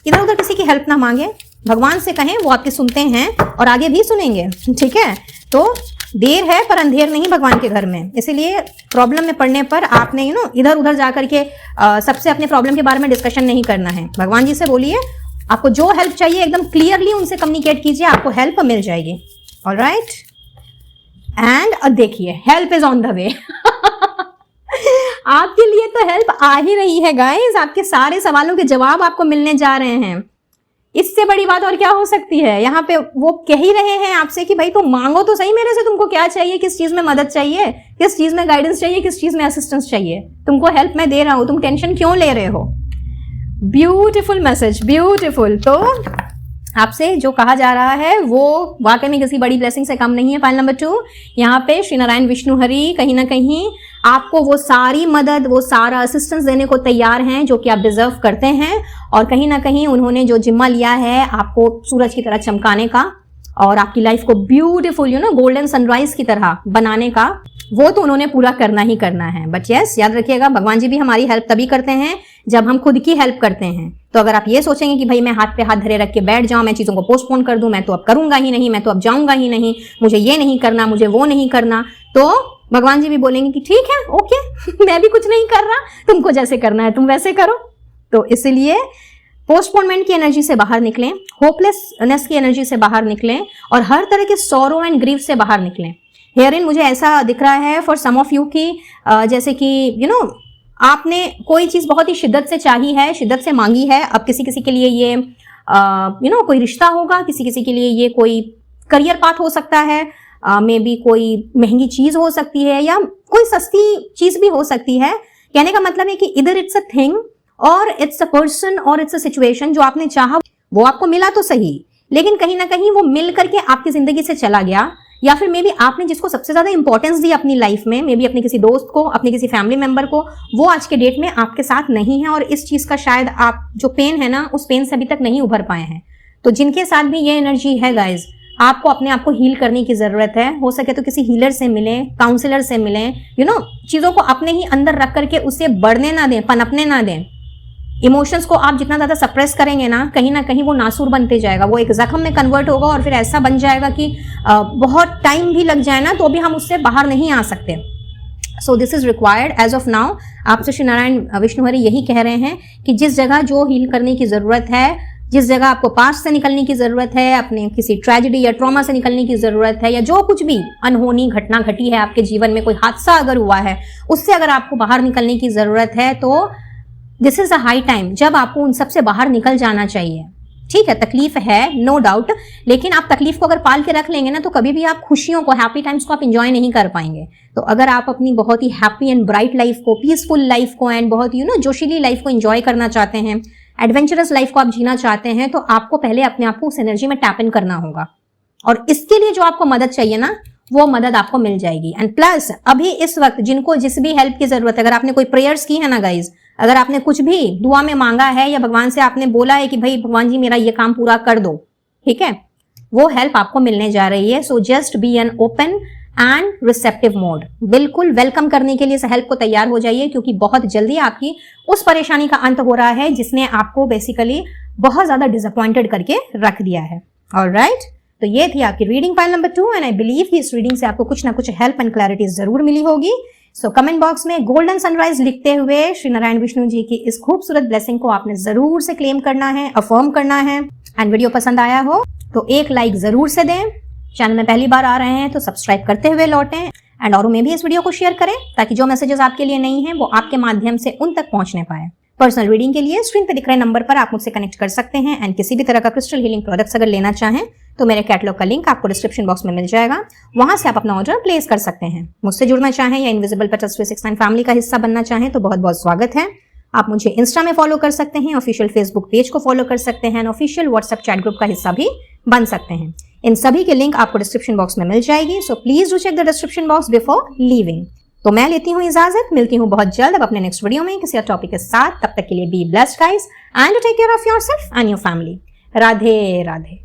इधर उधर किसी की हेल्प ना मांगे, भगवान से कहें, वो आपके सुनते हैं और आगे भी सुनेंगे, ठीक है। तो देर है पर अंधेर नहीं भगवान के घर में, इसीलिए प्रॉब्लम में पड़ने पर आपने इधर उधर जाकर के सबसे अपने प्रॉब्लम के बारे में डिस्कशन नहीं करना है। भगवान जी से बोलिए, आपको जो हेल्प चाहिए एकदम क्लियरली उनसे कम्युनिकेट कीजिए, आपको हेल्प मिल जाएगी। ऑलराइट, एंड देखिए help is on the way. आपके लिए तो हेल्प आ ही रही है गाइस, आपके सारे सवालों के जवाब आपको मिलने जा रहे हैं। इससे बड़ी बात और क्या हो सकती है। यहाँ पे वो कह ही रहे हैं आपसे कि भाई तुम मांगो तो सही मेरे से, तुमको क्या चाहिए, किस चीज में मदद चाहिए, किस चीज में गाइडेंस चाहिए, किस चीज में असिस्टेंस चाहिए। तुमको हेल्प मैं दे रहा हूं, तुम टेंशन क्यों ले रहे हो। Beautiful message, beautiful. तो आपसे जो कहा जा रहा है वो वाकई में किसी बड़ी ब्लेसिंग से कम नहीं है। फाइल नंबर 2, यहाँ पे श्री नारायण विष्णु हरि कहीं ना कहीं आपको वो सारी मदद, वो सारा असिस्टेंस देने को तैयार हैं जो कि आप डिजर्व करते हैं। और कहीं ना कहीं उन्होंने जो जिम्मा लिया है आपको सूरज की तरह चमकाने का और आपकी लाइफ को ब्यूटीफुल गोल्डन सनराइज की तरह बनाने का, वो तो उन्होंने पूरा करना ही करना है। बट यस, याद रखिएगा भगवान जी भी हमारी हेल्प तभी करते हैं जब हम खुद की हेल्प करते हैं। तो अगर आप ये सोचेंगे कि भाई मैं हाथ पे हाथ धरे रख के बैठ जाऊं, मैं चीजों को पोस्टपोन कर दूं, मैं तो अब करूंगा ही नहीं, मैं तो अब जाऊंगा ही नहीं, मुझे ये नहीं करना, मुझे वो नहीं करना, तो भगवान जी भी बोलेंगे कि ठीक है, ओके, मैं भी कुछ नहीं कर रहा, तुमको जैसे करना है तुम वैसे करो। तो इसलिए पोस्टपोनमेंट की एनर्जी से बाहर निकलें, होपलेसनेस की एनर्जी से बाहर निकलें और हर तरह के सॉरो एंड ग्रीफ से बाहर निकलें। हेयर इन मुझे ऐसा दिख रहा है फॉर सम ऑफ यू की जैसे कि आपने कोई चीज बहुत ही शिद्दत से चाही है, शिद्दत से मांगी है। अब किसी किसी के लिए ये कोई रिश्ता होगा, किसी किसी के लिए ये कोई करियर पाथ हो सकता है, मे बी कोई महंगी चीज हो सकती है या कोई सस्ती चीज भी हो सकती है। कहने का मतलब है कि इधर इट्स अ थिंग और इट्स अ पर्सन और इट्स अ सिचुएशन, जो आपने चाहा वो आपको मिला तो सही, लेकिन कहीं ना कहीं वो मिल करके आपकी जिंदगी से चला गया, या फिर मे बी आपने जिसको सबसे ज्यादा इंपॉर्टेंस दी अपनी लाइफ में, मे बी अपने किसी दोस्त को, अपने किसी फैमिली मेंबर को, वो आज के डेट में आपके साथ नहीं है और इस चीज का शायद आप जो पेन है ना, उस पेन से अभी तक नहीं उभर पाए हैं। तो जिनके साथ भी ये एनर्जी है गाइज, आपको अपने आप को हील करने की जरूरत है। हो सके तो किसी हीलर से मिलें, काउंसलर से मिलें, चीजों को अपने ही अंदर रख करके उसे बढ़ने ना दें, पनपने ना दें। इमोशंस को आप जितना ज्यादा सप्रेस करेंगे ना कहीं वो नासूर बनते जाएगा, वो एक जख्म में कन्वर्ट होगा और फिर ऐसा बन जाएगा कि बहुत टाइम भी लग जाए ना तो भी हम उससे बाहर नहीं आ सकते। So this is required as of now. आपसे श्री नारायण विष्णु हरि यही कह रहे हैं कि जिस जगह जो हील करने की जरूरत है, जिस जगह आपको पास्ट से निकलने की जरूरत है, अपने किसी ट्रेजेडी या ट्रॉमा से निकलने की जरूरत है, या जो कुछ भी अनहोनी घटना घटी है आपके जीवन में, कोई हादसा अगर हुआ है उससे अगर आपको बाहर निकलने की जरूरत है, तो this is a high time जब आपको उन सब से बाहर निकल जाना चाहिए। ठीक है, तकलीफ है नो डाउट, लेकिन आप तकलीफ को अगर पाल के रख लेंगे ना तो कभी भी आप खुशियों को, हैप्पी टाइम्स को आप इंजॉय नहीं कर पाएंगे। तो अगर आप अपनी बहुत ही हैप्पी एंड ब्राइट लाइफ को, पीसफुल लाइफ को एंड बहुत जोशीली लाइफ को इंजॉय करना चाहते हैं, एडवेंचरस लाइफ को आप जीना चाहते हैं, तो आपको पहले अपने आप को उस एनर्जी में टैप इन करना होगा। और इसके लिए जो आपको मदद चाहिए ना वो मदद आपको मिल जाएगी। एंड प्लस अभी इस वक्त जिनको जिस भी हेल्प की जरूरत है, अगर आपने कोई प्रेयर्स की है ना गाइज, अगर आपने कुछ भी दुआ में मांगा है या भगवान से आपने बोला है कि भाई भगवान जी मेरा ये काम पूरा कर दो, ठीक है, वो हेल्प आपको मिलने जा रही है। So just be an open and receptive mode, बिल्कुल वेलकम करने के लिए इस हेल्प को तैयार हो जाइए, क्योंकि बहुत जल्दी आपकी उस परेशानी का अंत हो रहा है जिसने आपको बेसिकली बहुत ज्यादा डिसअपॉइंटेड करके रख दिया है। ऑलराइट, तो ये थी आपकी reading file number 2 and I believe कि इस रीडिंग से आपको कुछ ना कुछ हेल्प एंड क्लैरिटी जरूर मिली होगी। सो कमेंट बॉक्स में गोल्डन सनराइज लिखते हुए श्री नारायण विष्णु जी की इस खूबसूरत ब्लेसिंग को आपने जरूर से क्लेम करना है, अफर्म करना है। एंड वीडियो पसंद आया हो तो एक लाइक जरूर से दें। चैनल में पहली बार आ रहे हैं तो सब्सक्राइब करते हुए लौटें एंड औरों में भी इस वीडियो को शेयर करें ताकि जो मैसेजेस आपके लिए नहीं है वो आपके माध्यम से उन तक पहुंचने पाए। पर्सनल रीडिंग के लिए स्क्रीन पर दिख रहे नंबर पर आप मुझसे कनेक्ट कर सकते हैं एंड किसी भी तरह का क्रिस्टल हीलिंग प्रोडक्ट्स अगर लेना चाहें तो मेरे कैटलॉग का लिंक आपको डिस्क्रिप्शन बॉक्स में मिल जाएगा, वहां से आप अपना ऑर्डर प्लेस कर सकते हैं। मुझसे जुड़ना चाहें या इनविजिबल पेटल्स 369 फैमिली का हिस्सा बनना चाहें तो बहुत बहुत स्वागत है। आप मुझे इंस्टा में फॉलो कर सकते हैं, ऑफिशियल फेसबुक पेज को फॉलो कर सकते हैं, ऑफिशियल व्हाट्सएप चैट ग्रुप का हिस्सा भी बन सकते हैं। इन सभी के लिंक आपको डिस्क्रिप्शन बॉक्स में मिल जाएगी। So please do check the description box before leaving. तो मैं लेती हूँ इजाजत, मिलती हूँ बहुत जल्द अब अपने नेक्स्ट वीडियो में किसी और टॉपिक के साथ। तब तक के लिए be blessed guys and take care of yourself and your family. Radhe Radhe.